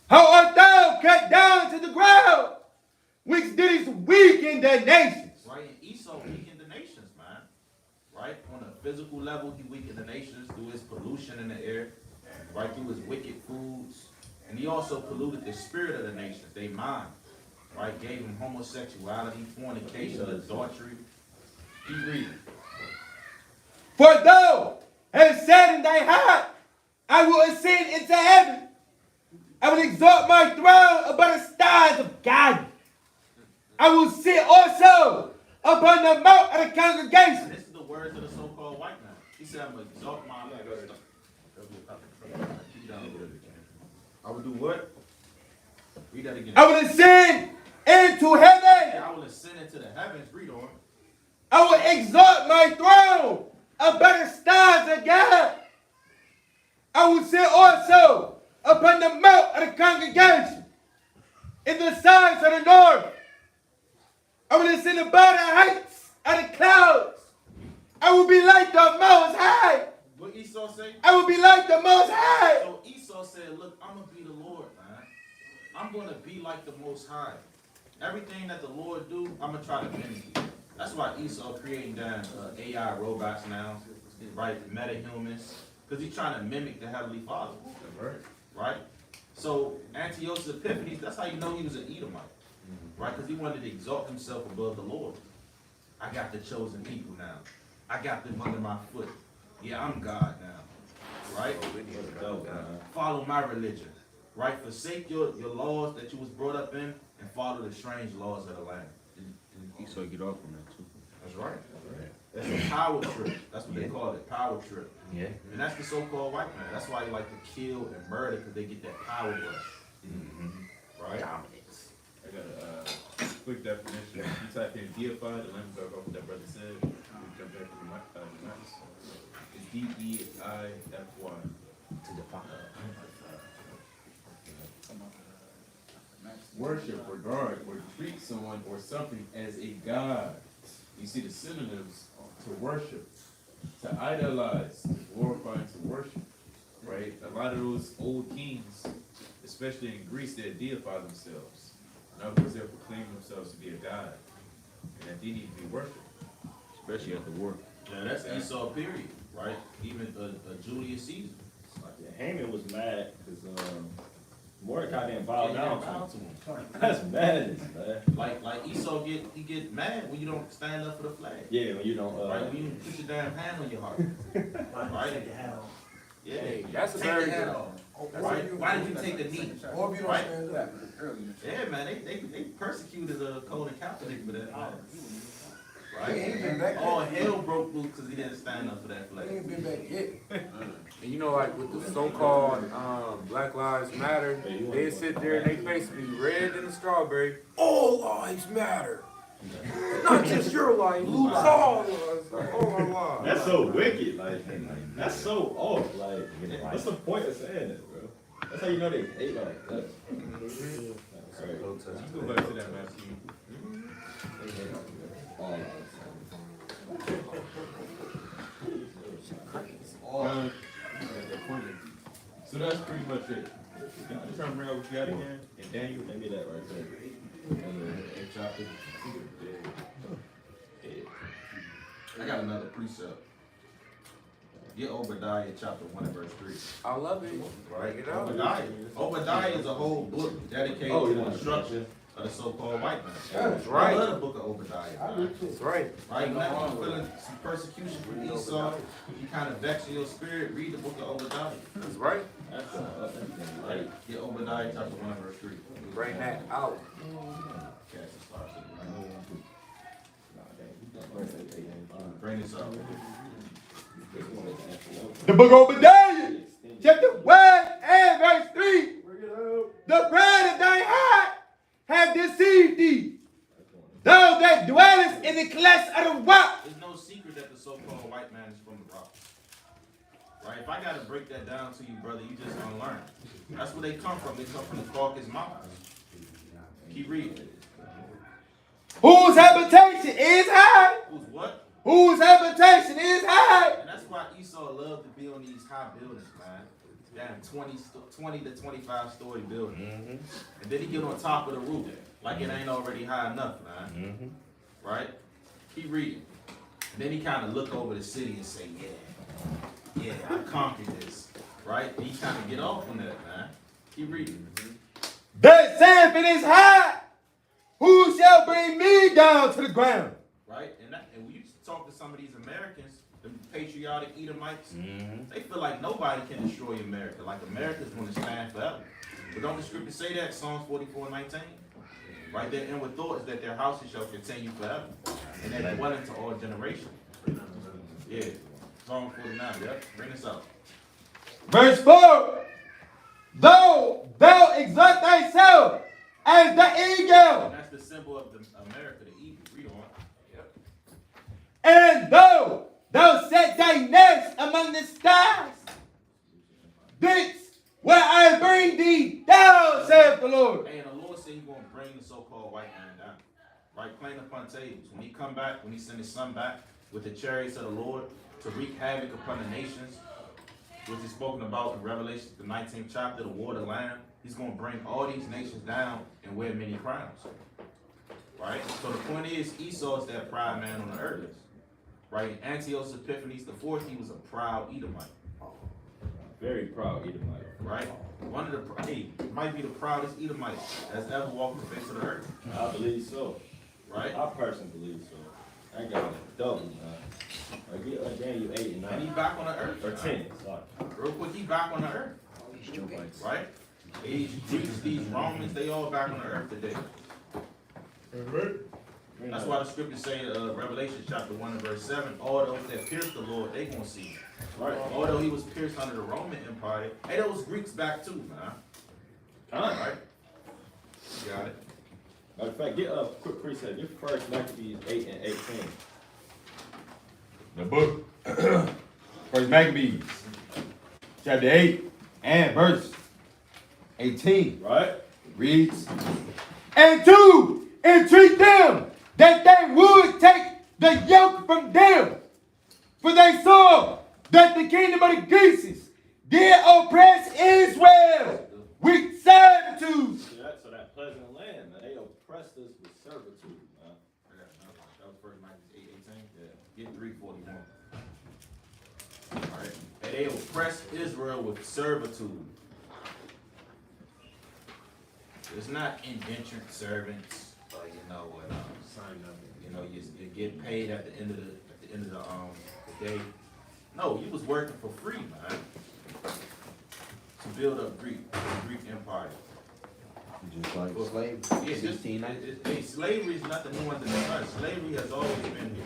how art thou cut down to the ground, which didst weaken the nations? Right, and Esau weakened the nations, man. Right, on a physical level, he weakened the nations through his pollution in the air, right, through his wicked foods, and he also polluted the spirit of the nations, they mind, right, gave them homosexuality, fornication, adultery. Keep reading. For thou hast said in thy heart, I will ascend into heaven. I will exalt my throne above the stars of God. I will sit also upon the mount of the congregation. This is the words of the so-called white man. He said, I'm going to exalt my... I will do what? Read that again. I will ascend into heaven. I will ascend into the heavens. Read on. I will exalt my throne above the stars of God. I will sit also upon the mount of the congregation in the sides of the north. I will ascend above the heights of the clouds. I will be like the Most High. What Esau say? I will be like the Most High. So Esau said, look, I'm going to be the Lord, man. I'm going to be like the Most High. Everything that the Lord do, I'm going to try to mimic it. That's why Esau creating damn AI robots now, right? Meta-humans. Because he's trying to mimic the Heavenly Father. Right? So Antiochus Epiphanes, that's how you know he was an Edomite. Right? Because he wanted to exalt himself above the Lord. I got the chosen people now. I got them under my foot. Yeah, I'm God now. Right? Follow my religion. Right? Forsake your laws that you was brought up in and follow the strange laws of the land. Esau get off on that too. That's right. That's a power trip. That's what they call it, power trip. Yeah. And that's the so-called white man. That's why they like to kill and murder, because they get that power rush. Right? I got a quick definition. You type in deified, the language off what that brother said. We jump back to the maps. It's D-E-I-F-Y. To define. Worship, regard, or treat someone or something as a god. You see the synonyms to worship, to idolize, to glorify, and to worship. Right? A lot of those old kings, especially in Greece, they deify themselves. In other words, they proclaim themselves to be a god, and that they need to be worshipped. Especially at the war. Yeah, that's Esau period, right? Even Julius Caesar. Haman was mad because Mordecai didn't bow Yeah, down bow to to him. him. That's madness, man. Like Esau get mad when you don't stand up for the flag. Yeah, when you don't. Right? When you put your damn hand on your heart. Right? Yeah. That's a Take very your hand good. off. Right? Why did you take the knee? Or if you don't Right? stand up. Yeah, man, they persecuted Colin Kaepernick for that. Man. He ain't been Right? back yet. All hell broke loose because he didn't stand up for that He flag. ain't been back yet. And you know, like with the so-called Black Lives Matter, they sit there and they basically red than a strawberry. All lives matter. Not just your life, all lives. All our lives. That's so wicked. Like, that's so off. Like, what's the point of saying that, bro? That's how you know they hate like that. Sorry. Let's go back to that, Matthew. So that's pretty much it. I'm trying to bring up what you got again. And Daniel, Give me that right there. Chapter. I got another precept. Get Obadiah chapter 1 and verse 3. I love it. Right? Get out. Obadiah is a whole book dedicated to the destruction of the so-called white man. That's right. I love the book of Obadiah. Man. That's right. Right? Whenever you're feeling some persecution from Esau, you kind of vex in your spirit, read the book of Obadiah. That's right. Right? Get Obadiah chapter 1 verse 3. Bring that out. Cast the stars. Bring this up. The book of Obadiah, chapter 1 and verse 3. The pride of thy heart have deceived thee. Thou that dwellest in the clefts of the rock. There's no secret that the so-called white man is from the rock. Right? If I gotta break that down to you, brother, you just unlearn. That's where they come from. They come from the Caucasus Mountains. Keep reading. Whose habitation is high? Who's what? Whose habitation is high? And that's why Esau loved to be on these high buildings, man. Damn, 20 to 25 story buildings. And then he get on top of the roof, like it ain't already high enough, man. Right? Keep reading. And then he kind of look over the city and say, yeah, I conquered this. Right? And he kind of get off on that, man. Keep reading. That saith it is high. Who shall bring me down to the ground? Right? And when you talk to some of these Americans, the patriotic Edomites, they feel like nobody can destroy America. Like America's going to stand forever. But don't the scripture say that? Psalms 44:19. Right? Their inward thought is that their houses shall continue forever. And they're dwelling to all generations. Yeah. Psalm 49. Yep. Bring this up. Verse 4. Though thou exalt thyself as the eagle, And that's the symbol of America, the eagle. Read on. Yep. and though thou set thy nest among the stars, thence will I bring thee down, saith the Lord. Hey, and the Lord said he's going to bring the so-called white man down. Right? Plain upon tables. When he come back, when he send his son back with the chariots of the Lord to wreak havoc upon the nations, which is spoken about in Revelation, the 19th chapter, the war of the Lamb. He's going to bring all these nations down and wear many crowns. Right? So the point is, Esau is that proud man on the earth. Right? Antiochus Epiphanes IV, he was a proud Edomite. Very proud Edomite. Right? One of the, hey, might be the proudest Edomite that's ever walked the face of the earth. I believe so. Right? I personally believe so. I got a double, man. Get Daniel 8 and 9. And he back on the earth. Or 10, sorry. Real quick, he back on the earth. Right? These Greeks, these Romans, they all back on the earth today. That's why the scriptures say, Revelation chapter 1 and verse 7, all those that pierced the Lord, they gonna see him. Right. Although he was pierced under the Roman Empire, hey, those Greeks back too, man. Right? You got it. Matter of fact, get a quick precept. Get first Maccabees 8 and 18. The book, First Maccabees, chapter 8 and verse 18. Right? Reads, and to entreat them that they would take the yoke from them, for they saw that the kingdom of the Greeks did oppress Israel with servitude. See that? So that pleasant land, man, they oppressed us with servitude, man. That was first Maccabees 8:18. Yeah. Get 341. Alright. And they oppressed Israel with servitude. It's not indentured servants, you get paid at the end of the day. No, you was working for free, man, to build up the Greek Empire. Just like slavery. Yeah, just, 1690. slavery is nothing new under the sun. Slavery has always been here.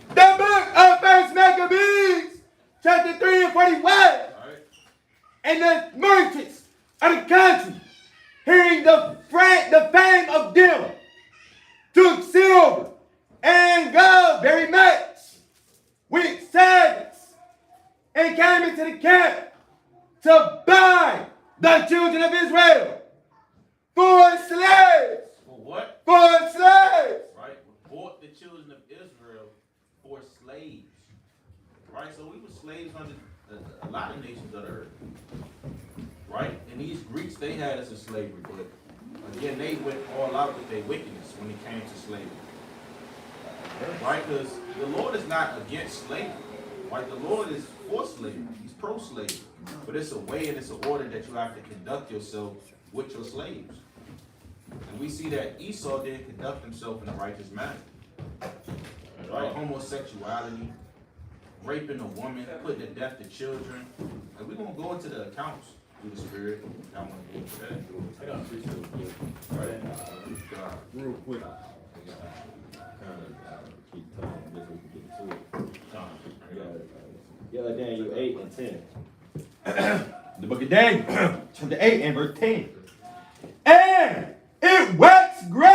The book of First Maccabees, chapter 3 and 41. Alright. And the merchants of the country, hearing the fame of them, took silver and gold very much with servants, and came into the camp to buy the children of Israel for slaves. For what? For slaves. Right? Bought the children of Israel for slaves. Right? So we were slaves under a lot of nations of the earth. Right? And these Greeks, they had us in slavery, but again, they went all out with their wickedness when it came to slavery. Right? Because the Lord is not against slavery. Right? The Lord is for slavery. He's pro-slavery. But it's a way and it's an order that you have to conduct yourself with your slaves. And we see that Esau didn't conduct himself in a righteous manner. Right? Homosexuality, raping a woman, putting to death the children. And we're going to go into the accounts through the Spirit. I want to go into that. I got three real quick. God. Real quick. Keep time. I guess we can get to it. Yeah, Daniel 8 and 10. The book of Daniel, chapter 8 and verse 10. And it waxed great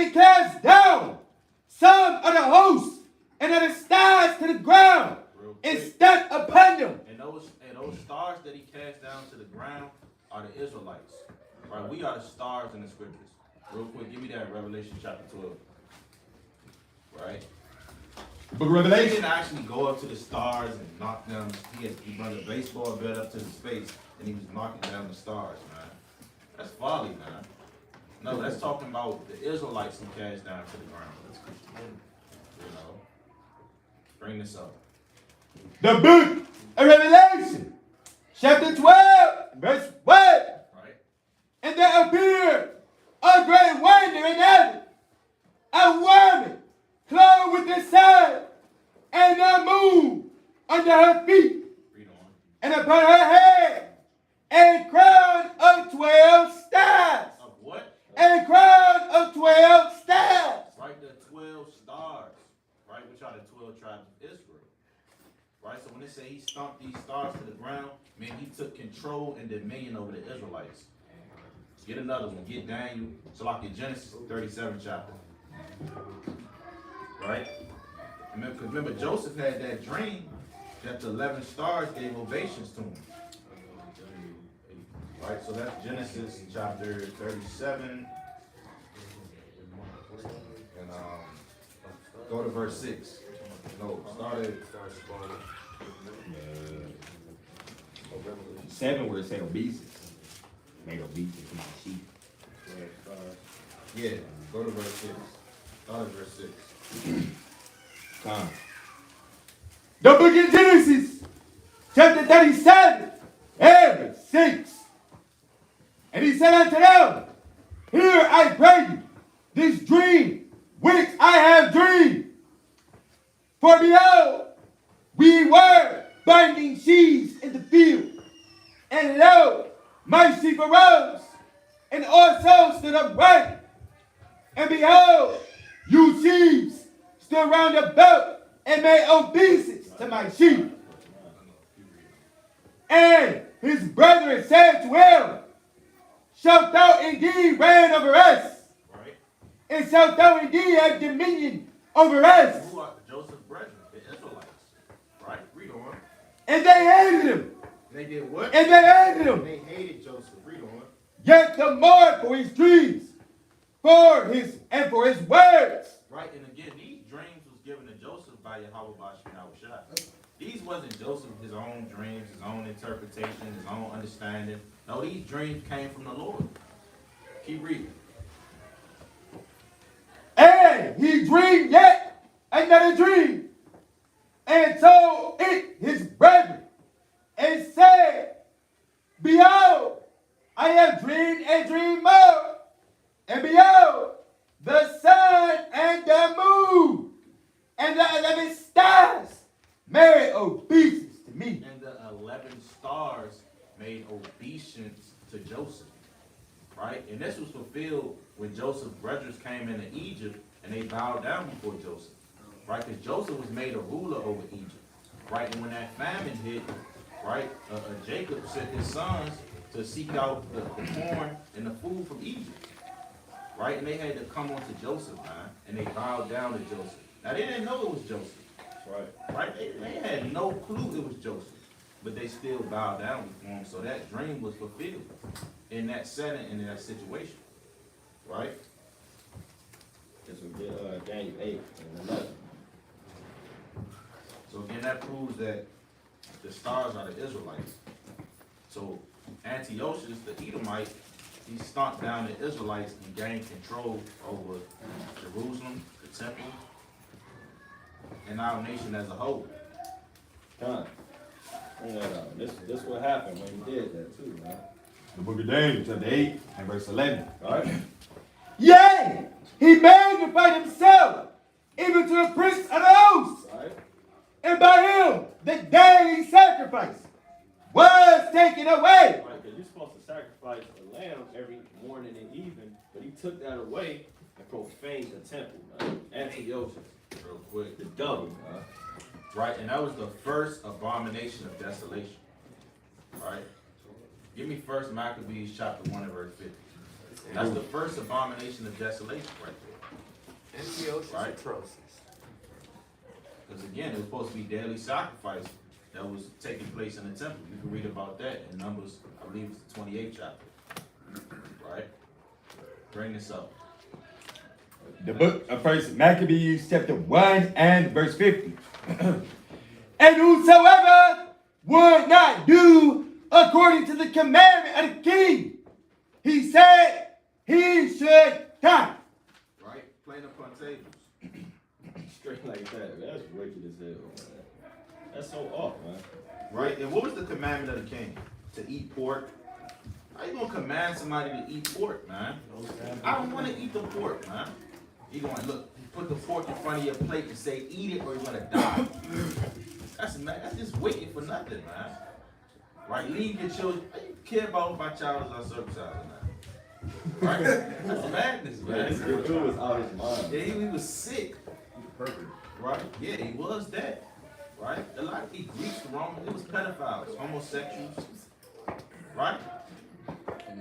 And he cast down some of the hosts and of the stars to the ground, Real and quick. stuck upon them. And those stars that he cast down to the ground are the Israelites. Right? We are the stars in the scriptures. Real quick, give me that Revelation chapter 12. Right? Book of He Revelation. didn't actually go up to the stars and knock down. He brought a baseball bat up to his face and he was knocking down the stars, man. That's folly, man. No, that's talking about the Israelites he cast down to the ground. That's Christianity. You know. Bring this up. The book of Revelation, chapter 12, verse 1. Right? And there appeared a great wonder in heaven, a woman clothed with the sun and the moon under her feet, Read on. and upon her head a crown of 12 stars. Of what? A crown of 12 stars. Right, the 12 stars. Right, which are the 12 tribes of Israel. Right, so when they say he stomped these stars to the ground, man, he took control and dominion over the Israelites. Get another one. Get Daniel. So like in Genesis 37 chapter. Right? Remember Joseph had that dream that the 11 stars gave ovations to him. Right, so that's Genesis chapter 37. And go to verse 6. No, start at 7 where it say obeisance. Made obeisance to my sheep. yeah, go to verse 6. Start at verse 6. Come. The book of Genesis, chapter 37, verse 6. And he said unto them, hear, I pray you, this dream which I have dreamed. For behold, we were binding sheaves in the field, and lo, my sheep arose, and also stood upright. And behold, you sheaves stood round about and made obeisance to my sheep. And his brethren said to him, shalt thou indeed reign over us? Right? And shalt thou indeed have dominion over us? Who are Joseph's brethren? The Israelites. Right? Read on. And they hated him. They did what? And they hated him. They hated Joseph. Read on. Yet the more for his dreams, for his words. Right, and again, these dreams was given to Joseph by Yahweh Bashmi. These wasn't Joseph his own dreams, his own interpretation, his own understanding. No, these dreams came from the Lord. Keep reading. And he dreamed yet another dream, and told it his brethren, and said, behold, I have dreamed a dream more, and behold, the sun and the moon and the 11 stars made obeisance to me. And the 11 stars made obeisance to Joseph. Right? And this was fulfilled when Joseph's brothers came into Egypt and they bowed down before Joseph. Right? Because Joseph was made a ruler over Egypt. Right? And when that famine hit, right, Jacob sent his sons to seek out the corn and the food from Egypt. Right? And they had to come on to Joseph, man. And they bowed down to Joseph. Now they didn't know it was Joseph. Right? Right? They had no clue it was Joseph. But they still bowed down before him. So that dream was fulfilled in that setting and in that situation. Right? This will get Daniel 8 and 11. So again, that proves that the stars are the Israelites. So Antiochus, the Edomite, he stomped down the Israelites and gained control over Jerusalem, the temple, and our nation as a whole. Come. Bring that out. This what happened when he did that too, man. The book of Daniel, chapter 8 and verse 11. Right? Yea, he magnified himself, even to the prince of the host. Right? And by him, the daily sacrifice was taken away. Right, because you're supposed to sacrifice a lamb every morning and evening, but he took that away and profaned the temple, man. Antiochus, Real quick. the double, man. Right, and that was the first abomination of desolation. Right? Give me first Maccabees chapter 1 and verse 50. That's the first abomination of desolation right there. Antiochus Right. atrocious. Because again, it was supposed to be daily sacrifice that was taking place in the temple. You can read about that in Numbers, I believe it's the 28th chapter. Right? Bring this up. The book of First Maccabees, chapter 1 and verse 50. And whosoever would not do according to the commandment of the king, he said he should die. Right? Playing upon tables. Straight like that. That's wicked as hell, man. That's so off, man. Right? And what was the commandment of the king? To eat pork. How you gonna command somebody to eat pork, man? I don't want to eat the pork, man. You going look, put the pork in front of your plate and say eat it or you're gonna die. That's just wicked for nothing, man. Right? Leave your children. How you care about if my child is uncircumcised, man? Right? That's madness, Yeah, this man. dude was out his mind. Yeah, he was sick. Perfect. Right? Yeah, he was that. Right? A lot of these Greeks, Romans, it was pedophiles, homosexuals. Right?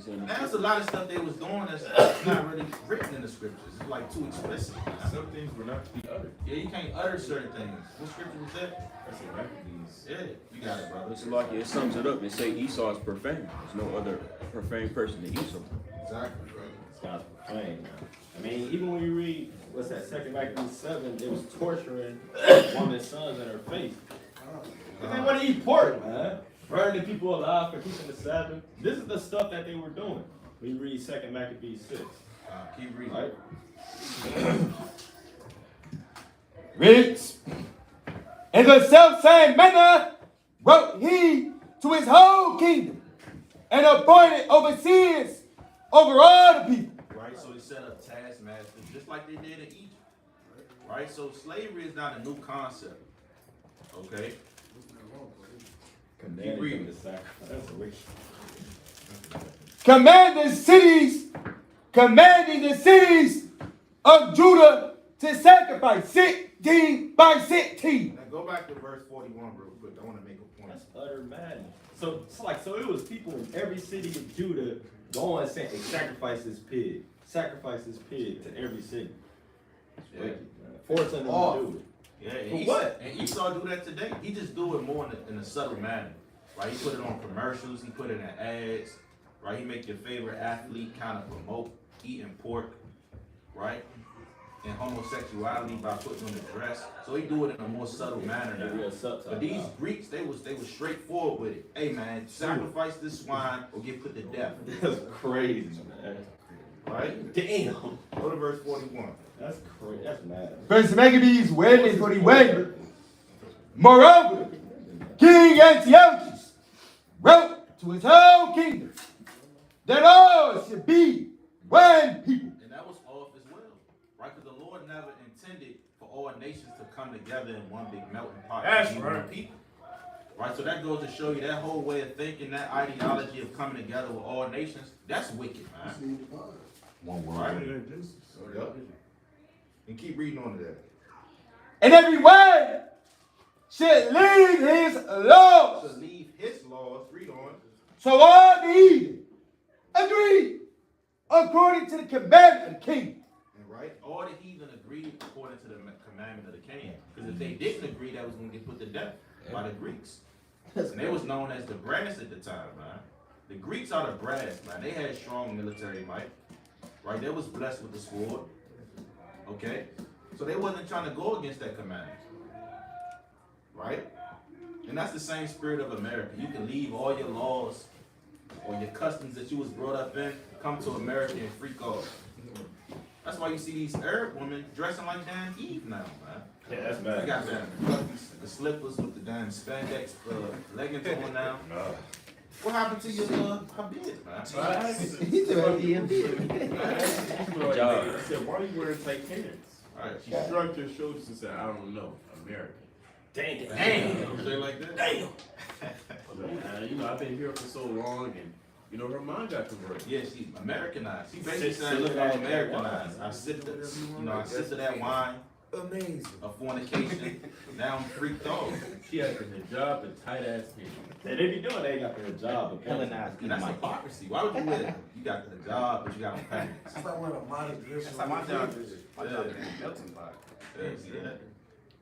Now, there's a lot of stuff they was doing that's not really written in the scriptures. It's like too explicit. Some things were not to be uttered. Yeah, you can't utter certain things. What scripture was that? That's what Maccabees. Yeah, you got it, brother. It's like it sums it up and say Esau is profane. There's no other profane person than Esau. Exactly, brother. It's not plain, man. I mean, even when you read, what's that, 2 Maccabees 7, it was torturing woman's sons in her face. Because they want to eat pork, man. Burning people alive for keeping the Sabbath. This is the stuff that they were doing. We read 2 Maccabees 6. Keep reading. Right? Reads, in the self-same manner wrote he to his whole kingdom and appointed overseers over all the people. Right, so he set up taskmasters just like they did in Egypt. Right, so slavery is not a new concept. Okay? Commanding reading. them to sacrifice. That's wicked. Commanding the cities of Judah to sacrifice 16 by 16. Now go back to verse 41 real quick. I want to make a point. That's utter madness. So it was people in every city of Judah going saying, hey, sacrifice this pig to every city. Yeah. Wicked, man. Forcing them to do it. Yeah, For and what? And Esau do that today. He just do it more in a subtle manner. Right? He put it on commercials. He put it in ads. Right? He make your favorite athlete kind of promote eating pork. Right? And homosexuality by putting on the dress. So he do it in a more subtle manner Yeah, now. real subtle. But these Greeks, they was straightforward with it. Hey man, sacrifice this swine or get put to death. That's crazy, man. Right? Damn. Go to verse 41. That's crazy. That's mad. First Maccabees 1 and 41. Moreover, King Antiochus wrote to his whole kingdom that all should be one people. And that was off as well. Right? Because the Lord never intended for all nations to come together in one big melting pot. That's and be right. one people. Right? So that goes to show you that whole way of thinking, that ideology of coming together with all nations, that's wicked, man. One Right? word. Yep. And keep reading on to that. And every one should leave his laws. To leave his laws, read on. So all the heathen agreed according to the commandment of the king. And right, all the heathen agreed according to the commandment of the king. Because if they didn't agree, that was going to get put to death by the Greeks. And they was known as the brass at the time, man. The Greeks are the brass, man. They had strong military might. Right? They was blessed with the sword. Okay? So they wasn't trying to go against that commandment. Right? And that's the same spirit of America. You can leave all your laws or your customs that you was brought up in, come to America and freak off. That's why you see these Arab women dressing like damn Eve now, man. Yeah, that's They bad. got the slippers with the damn spandex leggings on now. What happened to your habit, man? He's already in there. I said, why are you wearing tight pants? Alright, She shrugged her shoulders and said, I don't know, American. Damn. damn. Say like that? Damn. I've been here for so long, and her mind got converted. Yeah, she's Americanized. She basically Sit- saying, sit look, back I'm and Americanized. I sip to that wine. Amazing. of fornication. Now I'm freaked out. She had the hijab and tight ass pants. They be doing, they got their job. But Hellenized And that's Edomite. hypocrisy. Why would you wear? You got the job, but you got on pants. That's like one of the modest dress. That's like my job is Yeah. melting pot. Yeah, see that?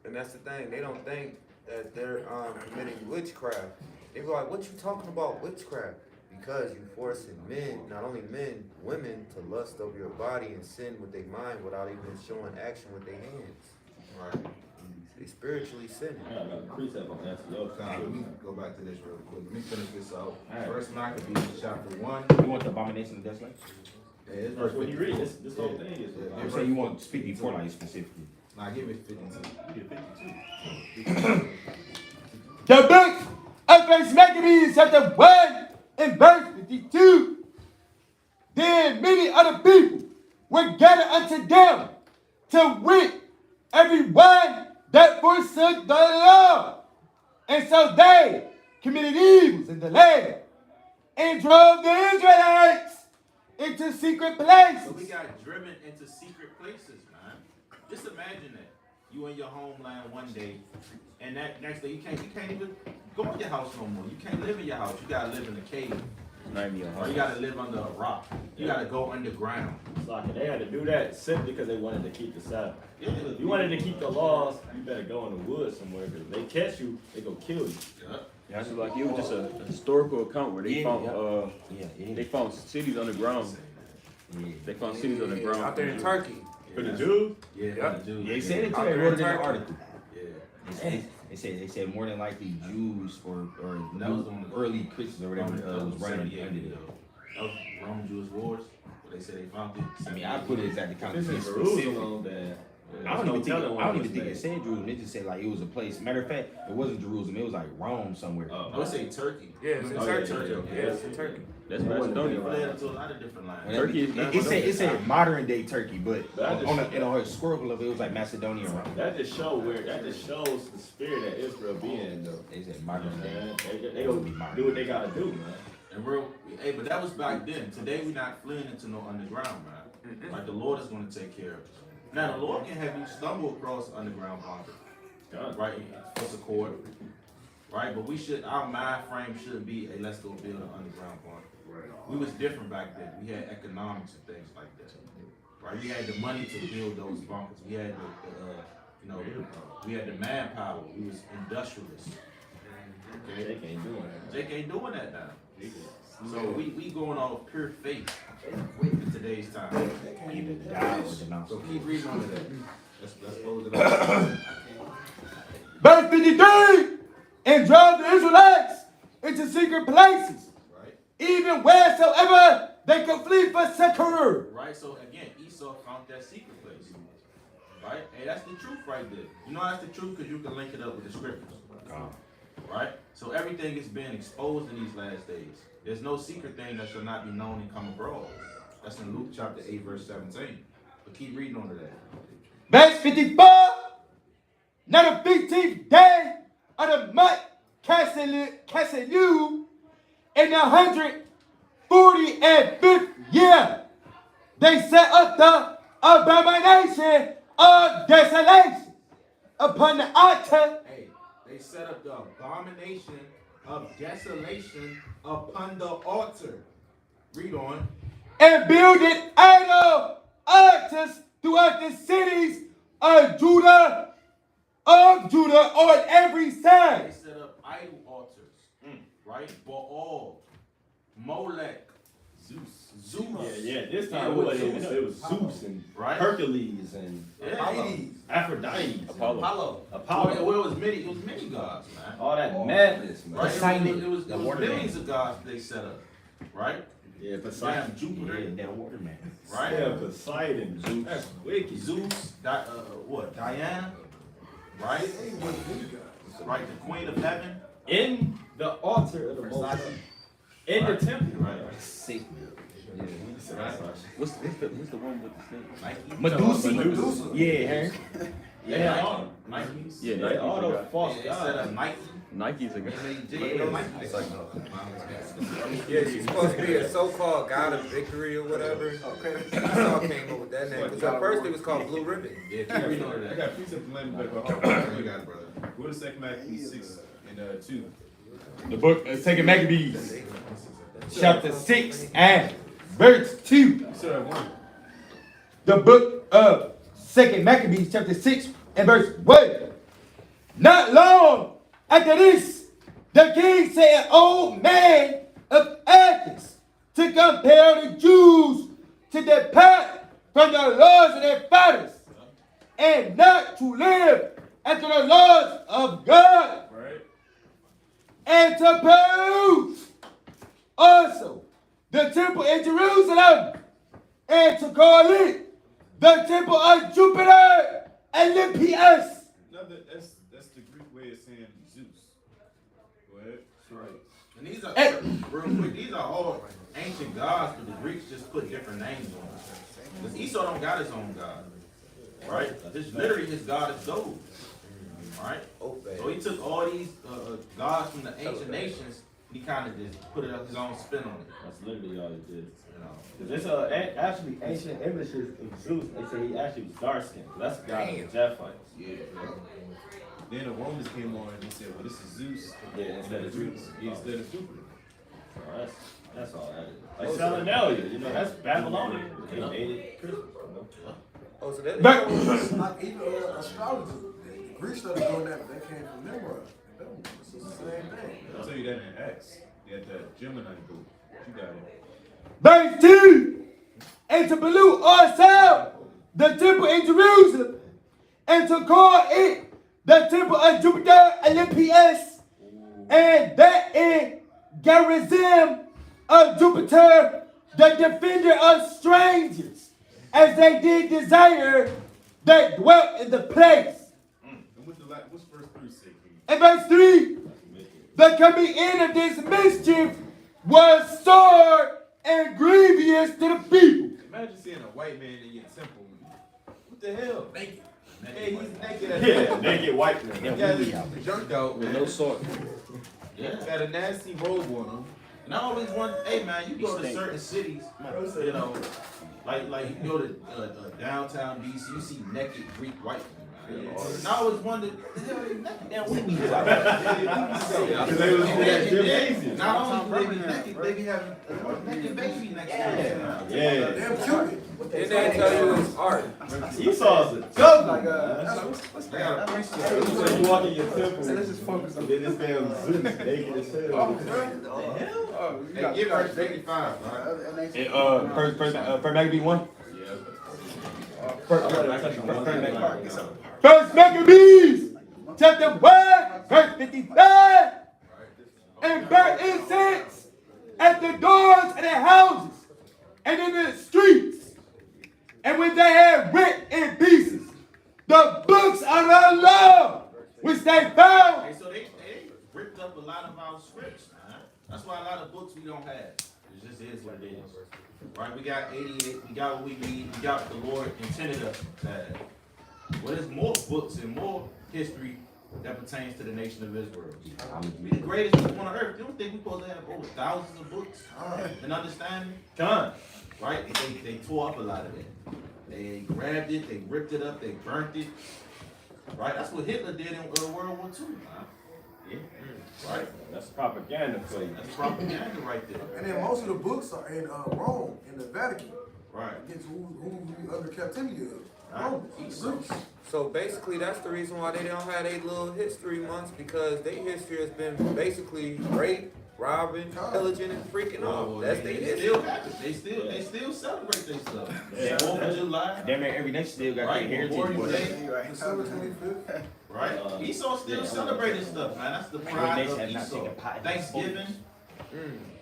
And that's the thing. They don't think that they're committing witchcraft. They be like, "What you talking about witchcraft?" Because you forcing men, not only men, women, to lust over your body and sin with their mind without even showing action with their hands. Right. They spiritually sinning. I got a precept on Antiochus. Let me go back to this real quick. Let me finish this out. Alright. First Maccabees chapter 1. You want the abomination of desolation? Yeah, it's Verse verse when you 52. read this whole thing is. Yeah. I'm saying you want to speak before like specifically. Nah, give me 52. The book of First Maccabees chapter 1 and verse 52. Then many other people were gathered unto them, to wit, every one that forsook the law. And so they committed evils in the land and drove the Israelites into secret So we places. got driven into secret places, man. Just imagine that. You in your homeland one day, and that next day you can't even go in your house no more. You can't live in your house. You gotta live in a cave. Not even your Or heart. you gotta live under a rock. You gotta go underground. It's like they had to do that simply because they wanted to keep the Sabbath. Yeah. If you wanted to keep the laws, you better go in the woods somewhere because if they catch you, they go kill you. Yeah. So like it was just a historical account where they found Yeah, they found cities underground. They found cities underground. Out there in Turkey. For the Jews, Yeah, Yep. dude. Yeah, they said it too. Out They there wrote in it in the Turkey. article. Yeah. They said more than likely Jews or That was on the early Christians or whatever was running under them. That was Roman Jewish wars, where they said they found it. I mean, I put it exactly kind this of is specific. Jerusalem. Then I don't even think it said Jerusalem. They just said like it was a place. Matter of fact, it wasn't Jerusalem. It was like Rome somewhere. I would say Turkey. Yeah, it's in Oh, yeah, Turkey. Turkey, okay. Yeah, it's in Turkey. That's They Macedonia. fled into a lot of different lands. Turkey is It said modern day Turkey, but But I just- on a historical level, it was like Macedonia and Rome. That just shows the spirit that Israel be in though. They said modern day. Man, they gonna do what they gotta do, man. And hey, but that was back then. Today we're not fleeing into no underground, man. Like the Lord is going to take care of us. Now the Lord can have you stumble across underground bunker, right? For support, right? But our mind frame shouldn't be, hey, let's go build an underground bunker. We was different back then. We had economics and things like that, right? We had the money to build those bunkers. We had we had the manpower. We was industrialists. They can't do it. Jake ain't doing that now. So we going off pure faith in today's time. Either die or denounce. So keep reading on to that. Let's close it out. Verse 53. And drove the Israelites into secret places, Right? even wheresoever they could flee for succor. Right? So again, Esau found that secret place. Right? Hey, that's the truth right there. You know that's the truth because you can link it up with the scriptures. Right? So everything is being exposed in these last days. There's no secret thing that shall not be known and come abroad. That's in Luke chapter 8, verse 17. But keep reading on to that. Verse 54. Now the 15th day of the month Casselu in the 145th year, they set up the abomination of desolation upon the altar. Hey, they set up the abomination of desolation upon the altar. Read on. And builded idol altars throughout the cities of Judah on every They side. set up idol altars. Right? Baal, Molech, Zeus. Yeah. This time it was Zeus and Right? Hercules and Yeah. Aphrodite, Apollo. Apollo. Well, it was many gods, man. All that madness, man. Right? Poseidon, It was the water millions man. of gods they set up. Right? Yeah, Damn, Poseidon. Jupiter. Yeah, that waterman. Right? Yeah, Poseidon. Zeus. That's wicked. Zeus, Diana, right? Right, the Queen of Heaven. In the altar of the Most High. In the temple. Right. Sick. What's the one with the snake? Nike. Medusa. Medusa. Yeah, her. They had all Nikes. Yeah, they all those false Instead of gods. Nike, Nike's a guy. It's like, Yeah, she's supposed to be a so-called god of victory or whatever. Esau came up with that name. Because at first it was called Blue Ribbon. yeah, keep reading over I that. got precept from Lamb back. You got it, brother. Go to 2 Maccabees 6 and 2. The book of 2 Maccabees, chapter 6 and verse 2. You still have 1. The book of 2 Maccabees, chapter 6 and verse 1. Not long after this, the king sent an old man of Athens to compel the Jews to depart from the laws of their fathers and not to live after the laws of God, Right? and to purge also the temple in Jerusalem, and to call it the temple of Jupiter Olympius. No, that's the Greek way of saying Zeus. Go ahead. Right. And these are, Hey. real quick, these are all ancient gods, but the Greeks just put different names on them. Because Esau don't got his own God. Right? This literally his God is gold. Right? So he took all these gods from the ancient nations, he kind of just put his own spin on it. That's literally all he did. You know. Because it's actually ancient images of Zeus. They say he actually was dark skinned. That's the god of the Japhites. Yeah. Then the Romans came on and they said, well, this is Zeus. Yeah, instead of Zeus. Instead of Jupiter. So that's all that is. Like Saturnalia, you know, that's Babylonian. They made it Christmas, you know. Oh, so that But Like even astrology, the Greeks started doing that, but that came from Nimrod. It's the same thing. I'll tell you that in Acts. They had that Gemini book. You got it. verse 2, and to pollute also the temple in Jerusalem, and to call it the temple of Jupiter Olympius, and that in Gerizim of Jupiter, the defender of strangers, as they did desire that dwelt in the place. And what's verse 3 say, King? And verse 3, the coming in of this mischief was sore and grievous to the people. Imagine seeing a white man in your temple. What the hell? Naked. Hey, he's naked. Yeah, naked white man. He got his jerked out, With man. no salt. Yeah. Got a nasty robe on him. And I always want, hey man, you go to stink. certain cities, you know, like you go to downtown DC, you see naked Greek white men, man. And I always wondered, the hell they naked? Damn, what Because they was in that gymnasium. Not only do they be naked, they be having a naked baby next to them. Yeah. Damn Cupid. Didn't they tell you it's art? Esau's a tough one. They got a priest. So you walk in your temple, let's just focus on this damn Zeus naked as hell. Hey, give verse 85, right? First Maccabees 1. Yeah. First Maccabees, chapter 1, verse 55. And burn incense at the doors of their houses and in the streets. And when they had rent in pieces the books of the law, which they found. Hey, so they ripped up a lot of our scripts, man. That's why a lot of books we don't have. It just is what it is. Right? We got 88, we got what we need, we got what the Lord intended us to have. Well, there's more books and more history that pertains to the nation of Israel. We the greatest people on earth. You don't think we're supposed to have over thousands of books and understanding? Done. Right? They tore up a lot of it. They grabbed it, they ripped it up, they burnt it. Right? That's what Hitler did in World War II. Yeah. Right? That's propaganda for you. That's propaganda right there. And then most of the books are in Rome, in the Vatican. Right. Against who we under captivity of. Romans, Greeks. So basically, that's the reason why they don't have their little history months, because their history has been basically rape, robbing, pillaging, and freaking off. That's their They history. still have it. They still celebrate their stuff. Yeah. 4th of July. Damn near every nation still got Right. their Memorial heritage. Day. December 25th. Right. Esau still celebrating stuff, man. That's the pride nation of has not Esau. taken part in Thanksgiving.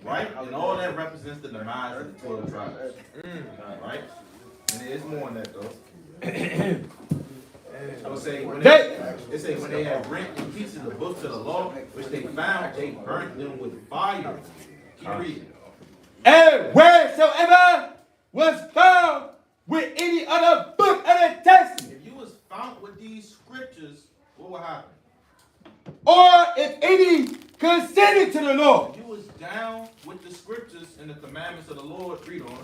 Right? And all that represents the demise of the 12 tribes. Right? And there's more on that though. I would say when they had rent in pieces the books of the law, which they found, they burnt them with fire. Keep reading. And wheresoever was found with any other book of the Testament. If you was found with these scriptures, what will happen? Or if any consented to the law, If you was down with the scriptures and the commandments of the Lord, read on.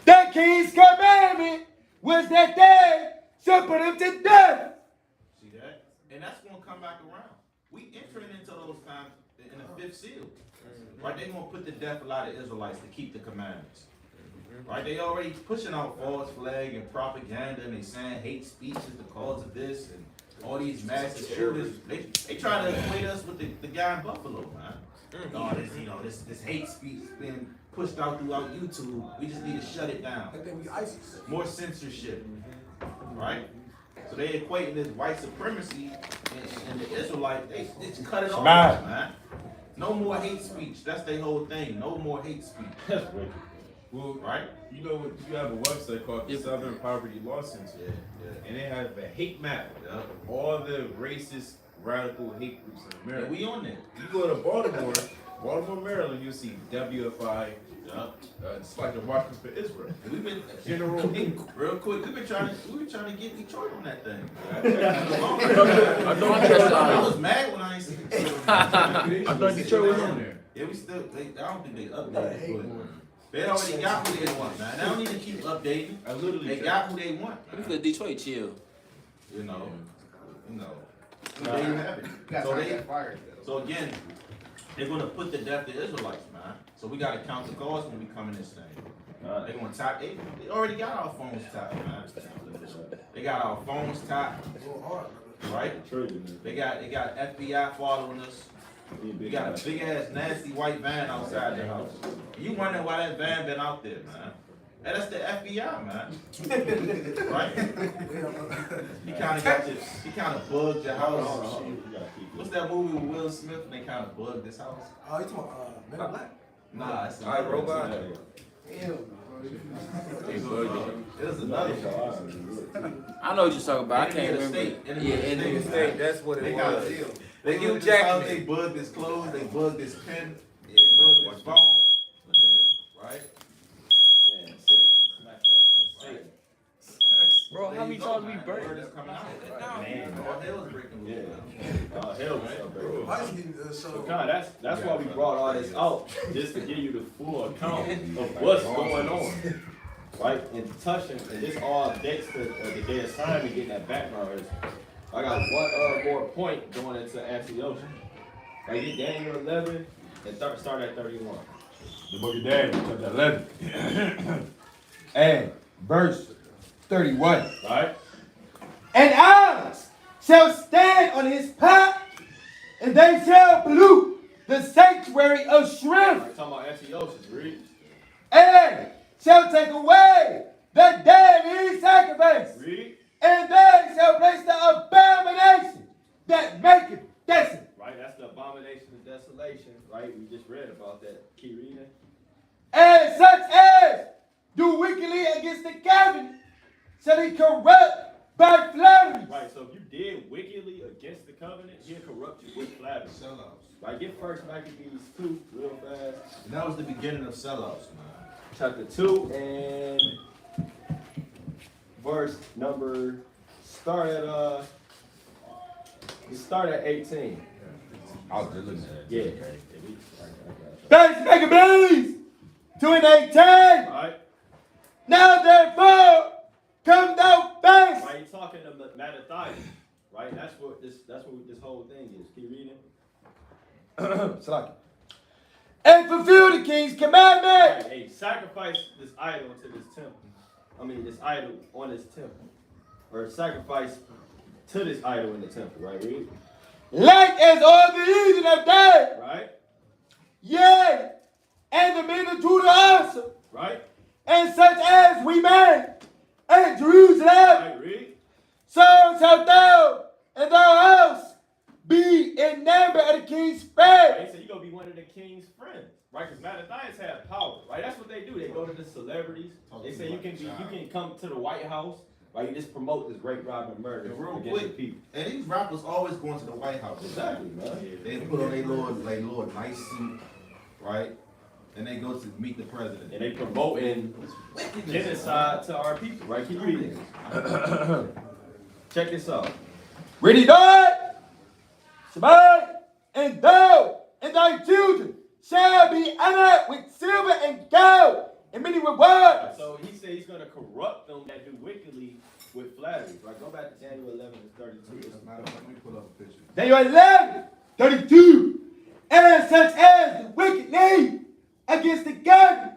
the king's commandment was that they should put him to death. See that? And that's gonna come back around. We entering into those times in the fifth seal. Right? They're gonna put to death a lot of Israelites to keep the commandments. Right? They already pushing out false flag and propaganda, and they saying hate speech is the cause of this, and all these massive shooters. They try to equate us with the guy in Buffalo, man. Oh, this hate speech is being pushed out throughout YouTube. We just need to shut it down. I think we ISIS. More censorship, right? So they equating this white supremacy and the Israelite. They just cut it off, man. No more hate speech. That's their whole thing. No more hate speech. That's wicked. Well, Right? you know what? You have a website called the Southern Poverty Law Center, and they have a hate map of all the racist, radical hate groups in Yeah, America. we on there. You go to Baltimore, Maryland, you'll see WFI. It's like the Watchers for Israel. We've been General hate. real quick. We've been trying to get Detroit on that thing. I was mad when I ain't seen Detroit. I thought Detroit was on there. Yeah, we still. I don't think they updated it. They already got who they want, man. They don't need to keep updating. I literally They got who they want. Because Detroit chill. You know. There you have it. So again, they're gonna put to death the Israelites, man. So we gotta count the cost when we come in this thing. They're gonna tap. They already got our phones tapped, man. They got our phones tapped, right? They got FBI following us. We got a big ass nasty white van outside the house. You wondering why that van been out there, man? And that's the FBI, man. Right? He kind of bugged your house. What's that movie with Will Smith? And they kind of bugged this house. Oh, you talking about Men in Black? Nah, it's I, Robot. Damn. It was another one. I know what you're talking about. I can't remember. Enemy of the State, that's what They it got was. it. They Hugh bugged his house, Jackman. they bugged his clothes, they bugged his pen, they bugged his phone. Right? Yeah, Satan. Bro, how many times we Word burnt? is coming out. Man, all hell's breaking loose now. Hell, man. Why is getting So so? kind that's why we brought all this out, just to give you the full account of what's going on, right? And touching, and this all dates to the day of time and getting that background is. I got one more point going into Antiochus. Like get Daniel 11 and start at 31. The book of Daniel, chapter 11. And verse 31. Right? And eyes shall stand on his path, and they shall pollute the sanctuary of shrimp, Right, talking about Antiochus, read. and shall take away the dead in his sacrifice, Read. and they shall place the abomination that maketh desolate. Right, that's the abomination of desolation, right? We just read about that. Keep reading. And such as do wickedly against the covenant shall he corrupt by flattery. Right, so if you did wickedly against the covenant, he'll corrupt you with flattery. Right, get first Maccabees 2 real fast. And that was the beginning of sellouts, man. Chapter 2 and verse number start at 18. I was just looking at Yeah. First Maccabees 2:18. Right? Now therefore come thou fast. Right, he's talking to Mattathias. Right? That's what this whole thing is. Keep reading. Salaki. And fulfill the king's commandment. Right, hey, sacrifice this idol to this temple. I mean this idol on this temple. Or sacrifice to this idol in the temple, right? Read. Like as all the heathen have done. Right? Yea, and the men of Judah also, Right? and such as we made in Jerusalem. Right, read. So shalt thou and thy house be in number of the king's Right? friends. So you're going to be one of the king's friends. Right? Because Mattathias have power. Right? That's what they do. They go to the celebrities. They say you can come to the White House. Right? You just promote this great robbery murder Real against the quick, people. and these rappers always going to the White House. Exactly, man. They put on their little nice suit, right? And they go to meet the president. And they promoting genocide to our people. Right? Keep reading. Check this out. When he died, Sabbath, and thou and thy children shall be honored with silver and gold and many rewards. So he said he's going to corrupt them that do wickedly with flattery. Right? Go back to Daniel 11 and 32. Let me pull up a picture. Daniel 11, 32. And such as the wicked name against the God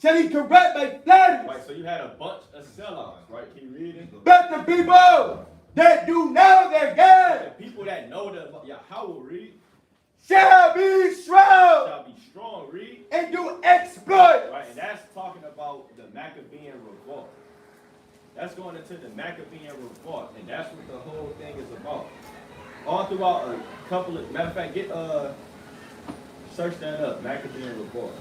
shall he corrupt by flattery. Right, so you had a bunch of sellouts, right? Can you read it? But the people that do know their God The people that know the Yahweh, read, shall be strong shall be strong, read. and do exploit. Right, and that's talking about the Maccabean revolt. That's going into the Maccabean revolt, and that's what the whole thing is about. All throughout a couple of, matter of fact, search that up, Maccabean revolt.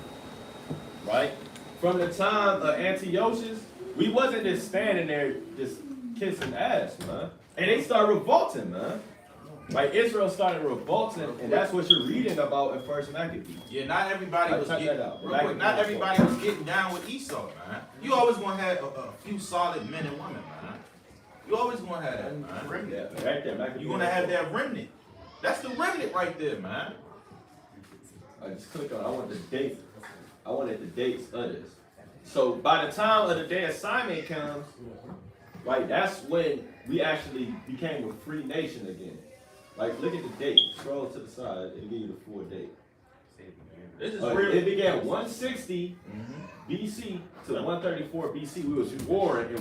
Right? From the time of Antiochus, we wasn't just standing there just kissing ass, man. And they started revolting, man. Right? Israel started revolting, and that's what you're reading about in First Maccabees. Yeah, not everybody was Check getting, that out. real quick, not everybody was getting down with Esau, man. You always gonna have a few solid men and women, man. You always gonna have that, man. Yeah, right there, Maccabean You're gonna have revolt. that remnant. That's the remnant right there, man. I just click on. I want the date. I wanted the dates of this. So by the time of the day of Simon comes, right, that's when we actually became a free nation again. Like, look at the date. Scroll to the side. It'll give you the full date. This is real. It began 160 BC to 134 BC. We was warring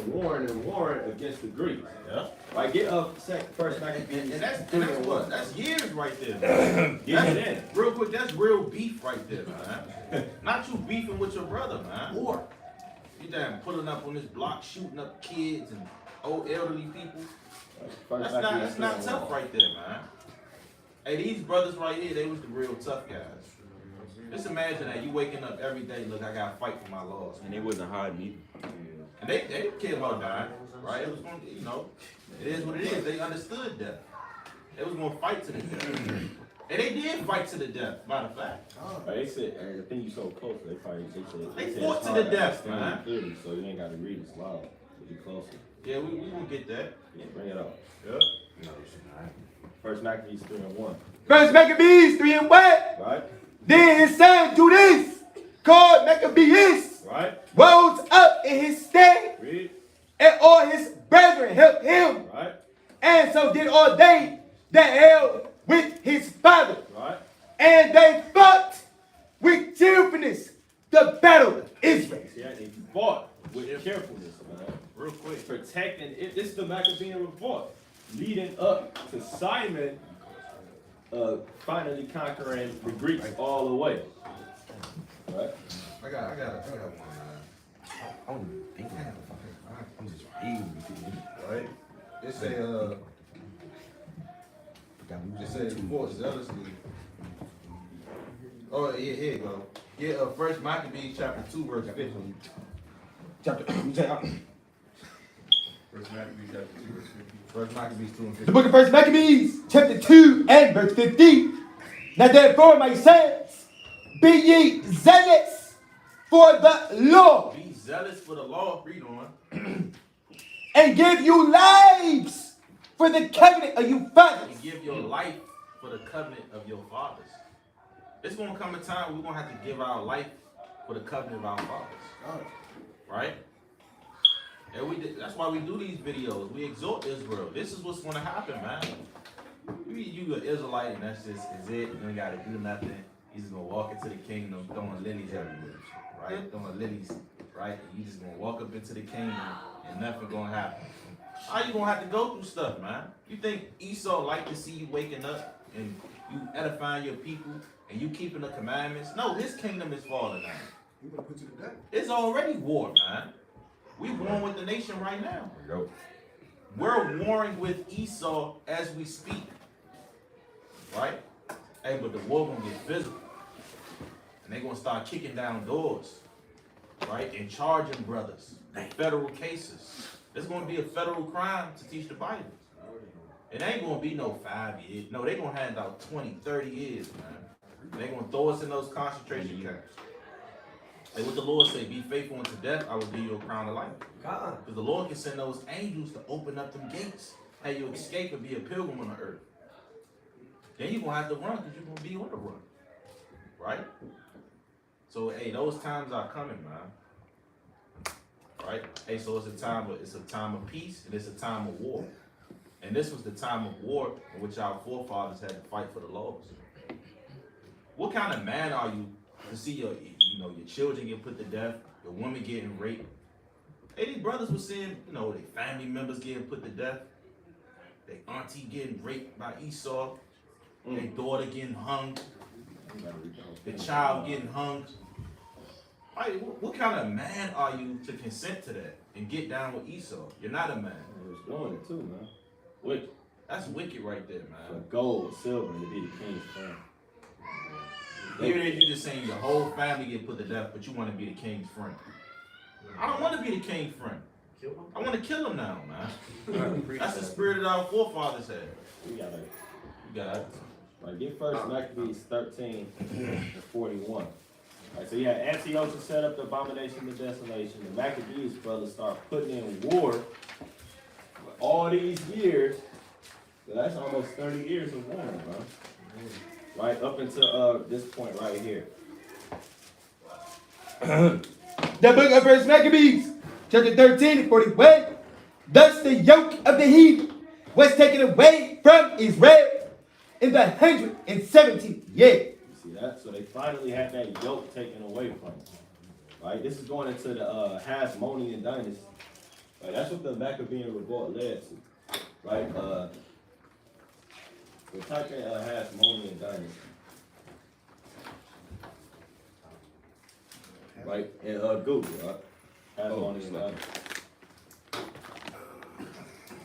against the Greeks. Yeah. Right, get up first And that's what? That's years right there, man. Get it in. Real quick, that's real beef right there, man. Not you beefing with your brother, man. Or you damn pulling up on this block, shooting up kids and old elderly people. That's not tough right there, man. Hey, these brothers right here, they was the real tough guys. Just imagine that you waking up every day, look, I gotta fight for my laws. And they wasn't hiding either. And they didn't care about dying, right? It was going to, it is what it is. They understood that. They was going to fight to the death. And they did fight to the death, matter of fact. They said, I think you so close. They They fought to the death, man. Clearly, so you ain't got to read it loud. Be closer. Yeah, we will get that. Yeah, bring it up. Yeah. First Maccabees 3 and 1. First Maccabees 3 and 1. Right? Then his son Judas, called Maccabeus, Right? rose up in his stead, Read. and all his brethren helped him. Right? And so did all they that held with his father. Right? And they fought with cheerfulness the battle of Israel. Yeah, they fought with carefulness, man. Real quick. Protecting it. This is the Maccabean revolt, leading up to Simon finally conquering the Greeks all the way. Right? I got one, man. I don't even think that. I'm just reading. Right? It say fought zealously. Oh, yeah, here you go. Yeah, First Maccabees chapter 2, verse 15. Chapter. First Maccabees chapter 2, verse 15. First Maccabees 2 and 15. The book of First Maccabees, chapter 2 and verse 15. Now therefore, my sons, be ye zealous for the Lord, Be zealous for the law. Read on. and give you lives for the covenant of you fathers. And give your life for the covenant of your fathers. It's going to come a time we're going to have to give our life for the covenant of our fathers. Right? And that's why we do these videos. We exhort Israel. This is what's going to happen, man. You an Israelite and that's just is it. You ain't got to do nothing. You're just going to walk into the kingdom throwing lilies everywhere. Right? Throwing lilies. Right? And you just going to walk up into the kingdom and nothing going to happen. How you going to have to go through stuff, man? You think Esau like to see you waking up and you edifying your people and you keeping the commandments? No, his kingdom is falling down. You gonna put you to death. It's already war, man. We warring with the nation right now. We're warring with Esau as we speak. Right? Hey, but the war gonna get physical. And they gonna start kicking down doors. Right? And charging brothers in federal cases. It's gonna be a federal crime to teach the Bible. It ain't gonna be no 5 years. No, they gonna hand out 20, 30 years, man. They gonna throw us in those concentration camps. Hey, what the Lord say, be faithful unto death, I will give you a crown of life. Because the Lord can send those angels to open up them gates Hey, you escape and be a pilgrim on the earth. Then you're gonna have to run because you're gonna be on the run. Right? So hey, those times are coming, man. Right? Hey, so it's a time of peace and it's a time of war. And this was the time of war in which our forefathers had to fight for the laws. What kind of man are you to see your children get put to death, your woman getting raped? Hey, these brothers were seeing, their family members getting put to death, their auntie getting raped by Esau, their daughter getting hung, the child getting hung. Like, what kind of man are you to consent to that and get down with Esau? You're not a man. He was doing it too, man. Wicked. That's wicked right there, For man. gold, silver, and to be the king's friend. Here it is, you just saying your whole family get put to death, but you want to be the king's friend. I don't want to be the king's friend. I want to kill him now, man. That's the spirit that our forefathers had. You got it. You got it. Right, get first Maccabees 13 to 41. Right, so you had Antiochus set up the abomination of desolation. The Maccabees brothers start putting in war for all these years. So that's almost 30 years of war, bro. Right up until this point right here. The book of First Maccabees, chapter 13 and 41. Thus the yoke of the heathen was taken away from Israel in the 117th year. You see that? So they finally had that yoke taken away from them. Right? This is going into the Hasmonean dynasty. Right? That's what the Maccabean revolt led to. Right? So type in Hasmonean dynasty. Right? And Google, right? Hasmonean dynasty.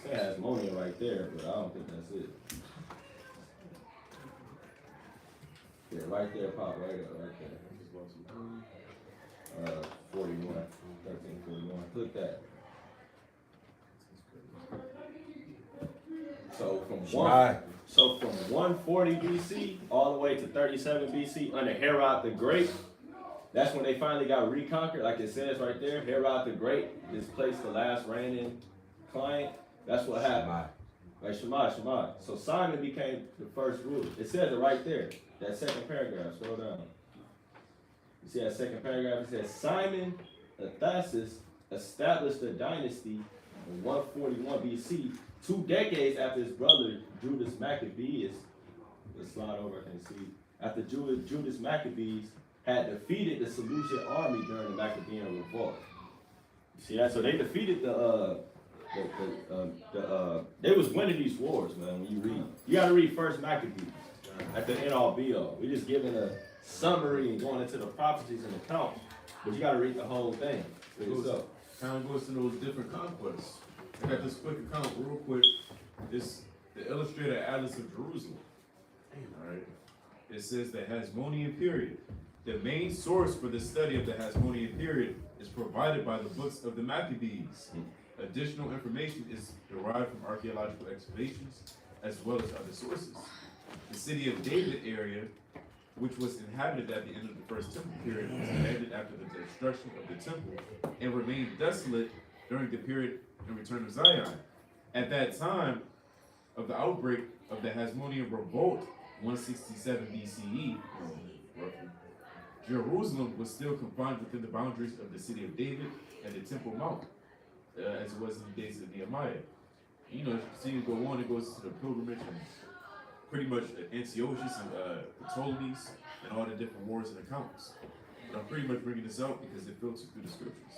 It has Hasmonean right there, but I don't think that's it. Yeah, right there, pop right up, right there. 41, 1341. Click that. So from 140 BC all the way to 37 BC under Herod the Great, that's when they finally got reconquered, like it says right there. Herod the Great displaced the last reigning client. That's what happened. Like Shema. So Simon became the first ruler. It says it right there. That second paragraph. Scroll down. You see that second paragraph? It says Simon Athasis established a dynasty in 141 BC, 2 decades after his brother Judas Maccabeus. Let's slide over, I can see. After Judas Maccabees had defeated the Seleucid army during the Maccabean revolt. You see that? So they defeated they was winning these wars, man. When you read, you got to read First Maccabees at the end all be all. We're just giving a summary and going into the prophecies and accounts, but you got to read the whole thing for yourself. Kind of goes to those different conquests. I got this quick account, real quick. It's the Illustrated Atlas of Jerusalem. All right. It says the Hasmonean period. The main source for the study of the Hasmonean period is provided by the books of the Maccabees. Additional information is derived from archaeological excavations as well as other sources. The city of David area, which was inhabited at the end of the first temple period, was abandoned after the destruction of the temple and remained desolate during the period and return of Zion. At that time of the outbreak of the Hasmonean revolt, 167 BCE, roughly, Jerusalem was still confined within the boundaries of the city of David and the Temple Mount, as it was in the days of Nehemiah. You know, see it go on, it goes to the pilgrimage and pretty much Antiochus and Ptolemies and all the different wars and accounts. But I'm pretty much bringing this out because it filters through the scriptures.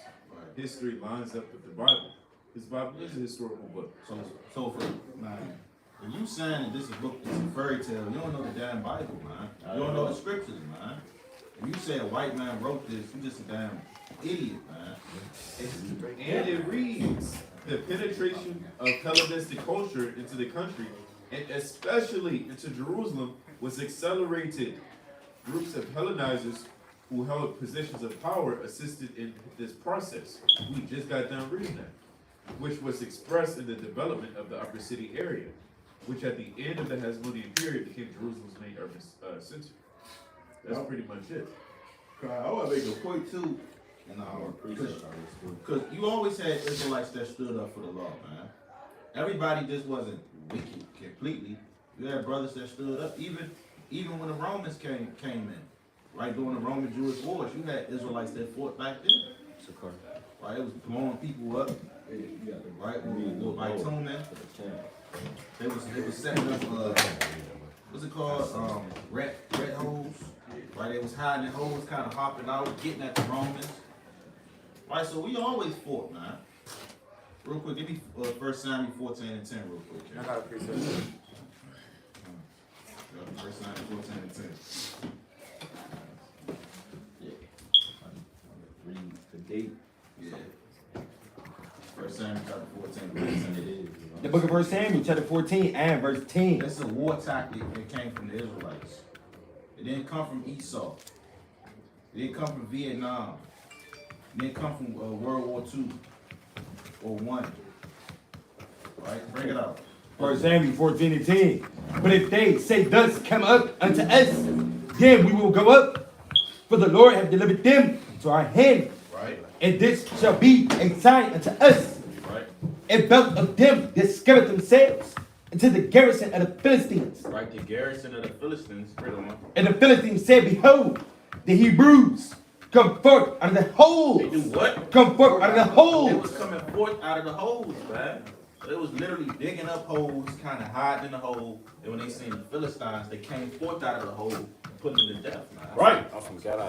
History lines up with the Bible. This Bible is a historical book. So for man, if you saying that this is a book, it's a fairy tale, you don't know the damn Bible, man. You don't know the scriptures, man. If you say a white man wrote this, you just a damn idiot, man. And it reads the penetration of Hellenistic culture into the country, and especially into Jerusalem, was accelerated. Groups of Hellenizers who held positions of power assisted in this process. We just got done reading that, which was expressed in the development of the upper city area, which at the end of the Hasmonean period became Jerusalem's main urban center. That's pretty much it. I want to make a point too, and because you always had Israelites that stood up for the law, man. everybody just wasn't wicked completely. You had brothers that stood up, even when the Romans came in, right, during the Roman Jewish wars, you had Israelites that fought back then. Right, it was blowing people up, right, by tuning. They was setting up, what's it called, red holes, right, they was hiding in holes, kind of hopping out, getting at the Romans. Right, so we always fought, man. Real quick, give me 1 Samuel 14 and 10 real quick. I got a precept. 1 Samuel 14 and 10. Read the date. Yeah. 1 Samuel chapter 14, verse 10 it is. The book of 1 Samuel, chapter 14 and verse 10. This is a war tactic that came from the Israelites. It didn't come from Esau. It didn't come from Vietnam. It didn't come from World War II or 1. Right? Bring it out. 1 Samuel 14 and 10. But if they say thus, come up unto us, then we will go up. For the Lord hath delivered them to our hand. Right? And this shall be a sign unto us. Right? And both of them discovered themselves into the garrison of the Philistines. Right? The garrison of the Philistines. Bring it on. And the Philistines said, behold, the Hebrews come forth out of the holes. They do what? Come forth out of the They holes. was coming forth out of the holes, man. They was literally digging up holes, kind of hiding in the hole. And when they seen the Philistines, they came forth out of the hole and put them to death, man. Right.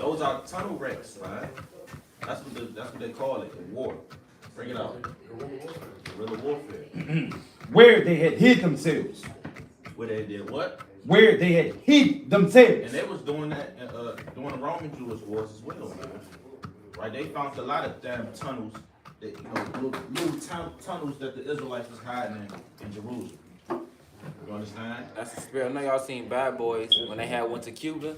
Those are tunnel wrecks, man. That's what they call it in war. Bring it out. Guerrilla warfare. Where they had hid themselves. Where they did what? Where they had hid And themselves. they was doing that during the Roman Jewish wars as well, man. Right? They found a lot of damn tunnels, that, little tunnels that the Israelites was hiding in Jerusalem. You understand? That's the spirit. I know y'all seen Bad Boys when they had went to Cuba.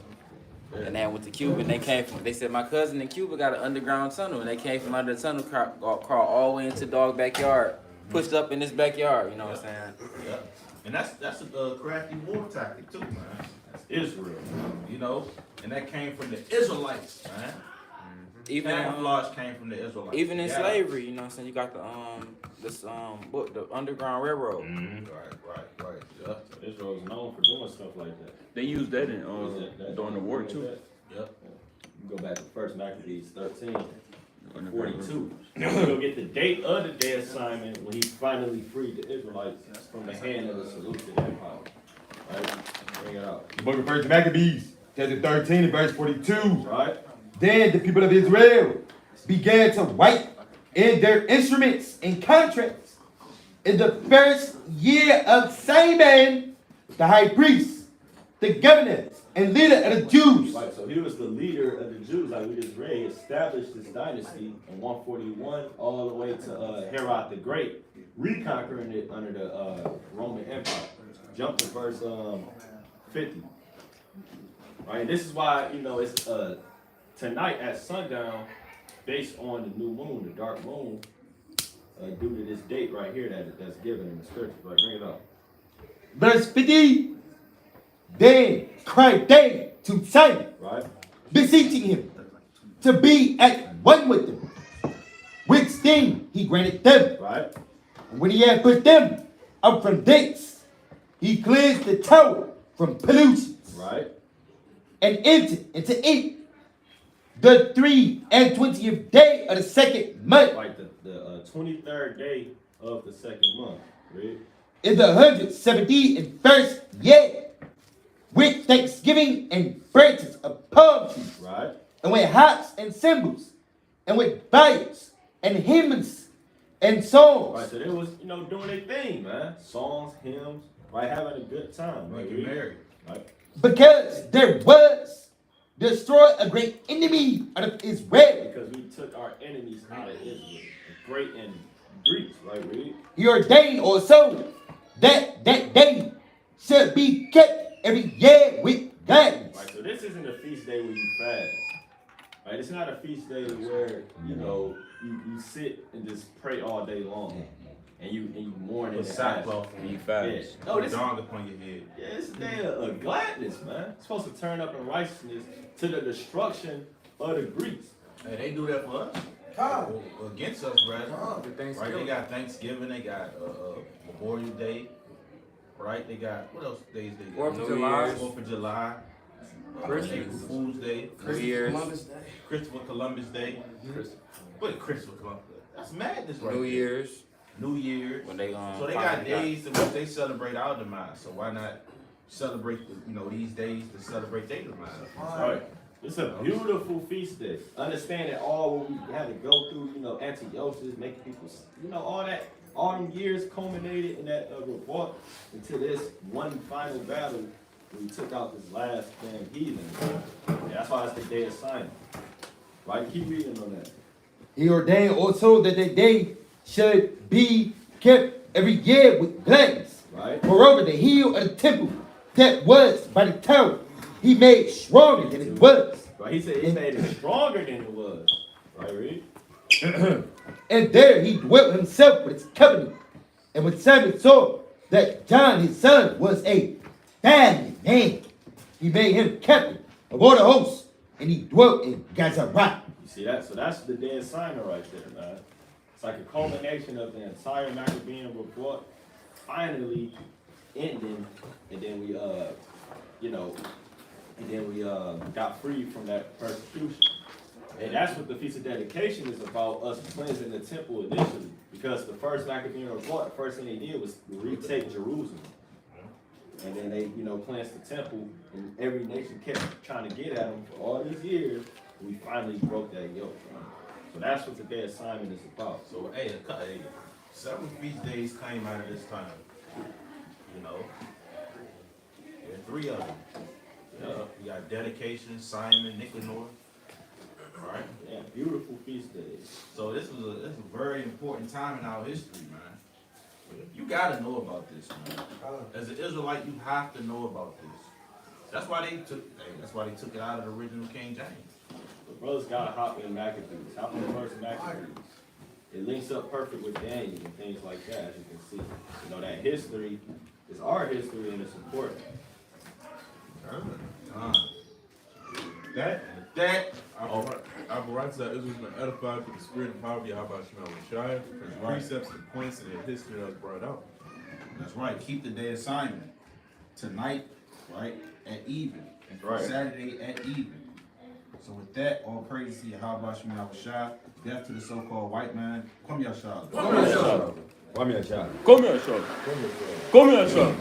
And they went to Cuba and they said my cousin in Cuba got an underground tunnel and they came from under the tunnel, crawled all the way into dog backyard, pushed up in this backyard, you know what I'm saying? Yeah. And that's a crafty war tactic too, man. That's Israel, you know? And that came from the Israelites, man. Even Camouflage came from the Israelites. even in slavery, you know what I'm saying? You got the this book, the Underground Railroad. Right. Yeah. Israel is known for doing stuff like that. They used that in during the war too. Yep. You go back to 1 Maccabees 13, Underground 42. You'll get the date of the day of Simon when he finally freed the Israelites from the hand of the Seleucid Empire. Right? Bring it out. The book of 1 Maccabees, chapter 13 and verse 42. Right? Then the people of Israel began to write in their instruments and contracts in the first year of Simon, the high priest, the governor and leader of the Jews. Right, so he was the leader of the Jews, like we just read. He established this dynasty in 141 all the way to Herod the Great, reconquering it under the Roman Empire. Jump to verse 50. Right, and this is why, it's tonight at sundown, based on the new moon, the dark moon, due to this date right here that's given in the scriptures. Right, bring it up. Verse 50. Then cried they to Simon, Right? beseeching him to be at one with them, which thing he granted them. Right? And when he had put them up from thence, he cleansed the tower from pollutions, Right? and entered into it the 23rd day of the second month, Like the 23rd day of the second month. Read. in the 171st year, with thanksgiving and branches of palm trees, Right? and with harps and cymbals, and with viols and hymns and songs. Right, so they was, doing their thing, man. Songs, hymns, right? Having a good time. Right? Make you married. Right? Because there was destroyed a great enemy out of Israel. Because we took our enemies out of Israel. The great and Greeks, right? Read. He ordained also that day should be kept every year with gladness. Right, so this isn't a feast day where you fast. Right? It's not a feast day where, you sit and just pray all day long. And you mourn Put in sackcloth And you Yeah. fast. No, this Dong upon your head. it's a day of gladness, man. It's supposed to turn up in righteousness to the destruction of the Greeks. Hey, they do that for us. Against us, brother. The Right, Thanksgiving. they got Thanksgiving, they got Memorial Day, right? They got, what else days they got? 4th of July. 4th of July, Christmas. April Fool's Day, New Year's, Christopher Columbus Day. What Christopher Columbus? That's madness right New there. Year's, New Year's. when they So they got days in which they celebrate our demise. So why not celebrate these days to celebrate their demise? Right. It's a beautiful feast day. Understanding all what we had to go through, Antiochus, making people, all them years culminated in that revolt into this one final battle when we took out this last damn heathen. And that's why it's the day of Sinai. Right? Keep reading on that. He ordained also that the day should be kept every year with gladness. Right? Moreover, the heel of the temple that was by the tower, he made stronger than it was. Right? He said he made it stronger than it was. Right, read? And there he dwelt himself with his company. And when Simon saw that John his son was a valiant man, he made him captain of all the hosts, and he dwelt in Gazarat. You see that? So that's the day of Sinai right there, man. It's like a culmination of the entire Maccabean report finally ending, and then we got free from that persecution. And that's what the Feast of Dedication is about, us cleansing the temple initially. Because the first Maccabean report, the first thing they did was retake Jerusalem. And then they, cleansed the temple, and every nation kept trying to get at them for all these years. We finally broke that yoke. Right? So that's what the Day of Simon is about. So several feast days came out of this time. There are 3 of them. You got Dedication, Simon, Nicanor. Right? Yeah, beautiful feast days. So this is a very important time in our history, man. You gotta know about this, man. As an Israelite, you have to know about this. That's why they took it out of the original King James. The brothers gotta hop in Maccabees. Hop in the first Maccabees. It links up perfect with Daniel and things like that, as you can see. That history is our history and it's important. That Alvarez said Israel's been edified with the spirit and power of Yahweh Shai, precepts and points in the history that was brought out. That's right. Keep the Day of Simon tonight, right, at even. That's right. Saturday at even. So with that, all praise to Yahweh Shai. Death to the so-called white man. Come Yahshua. Come here, Sean. Come here, Sean.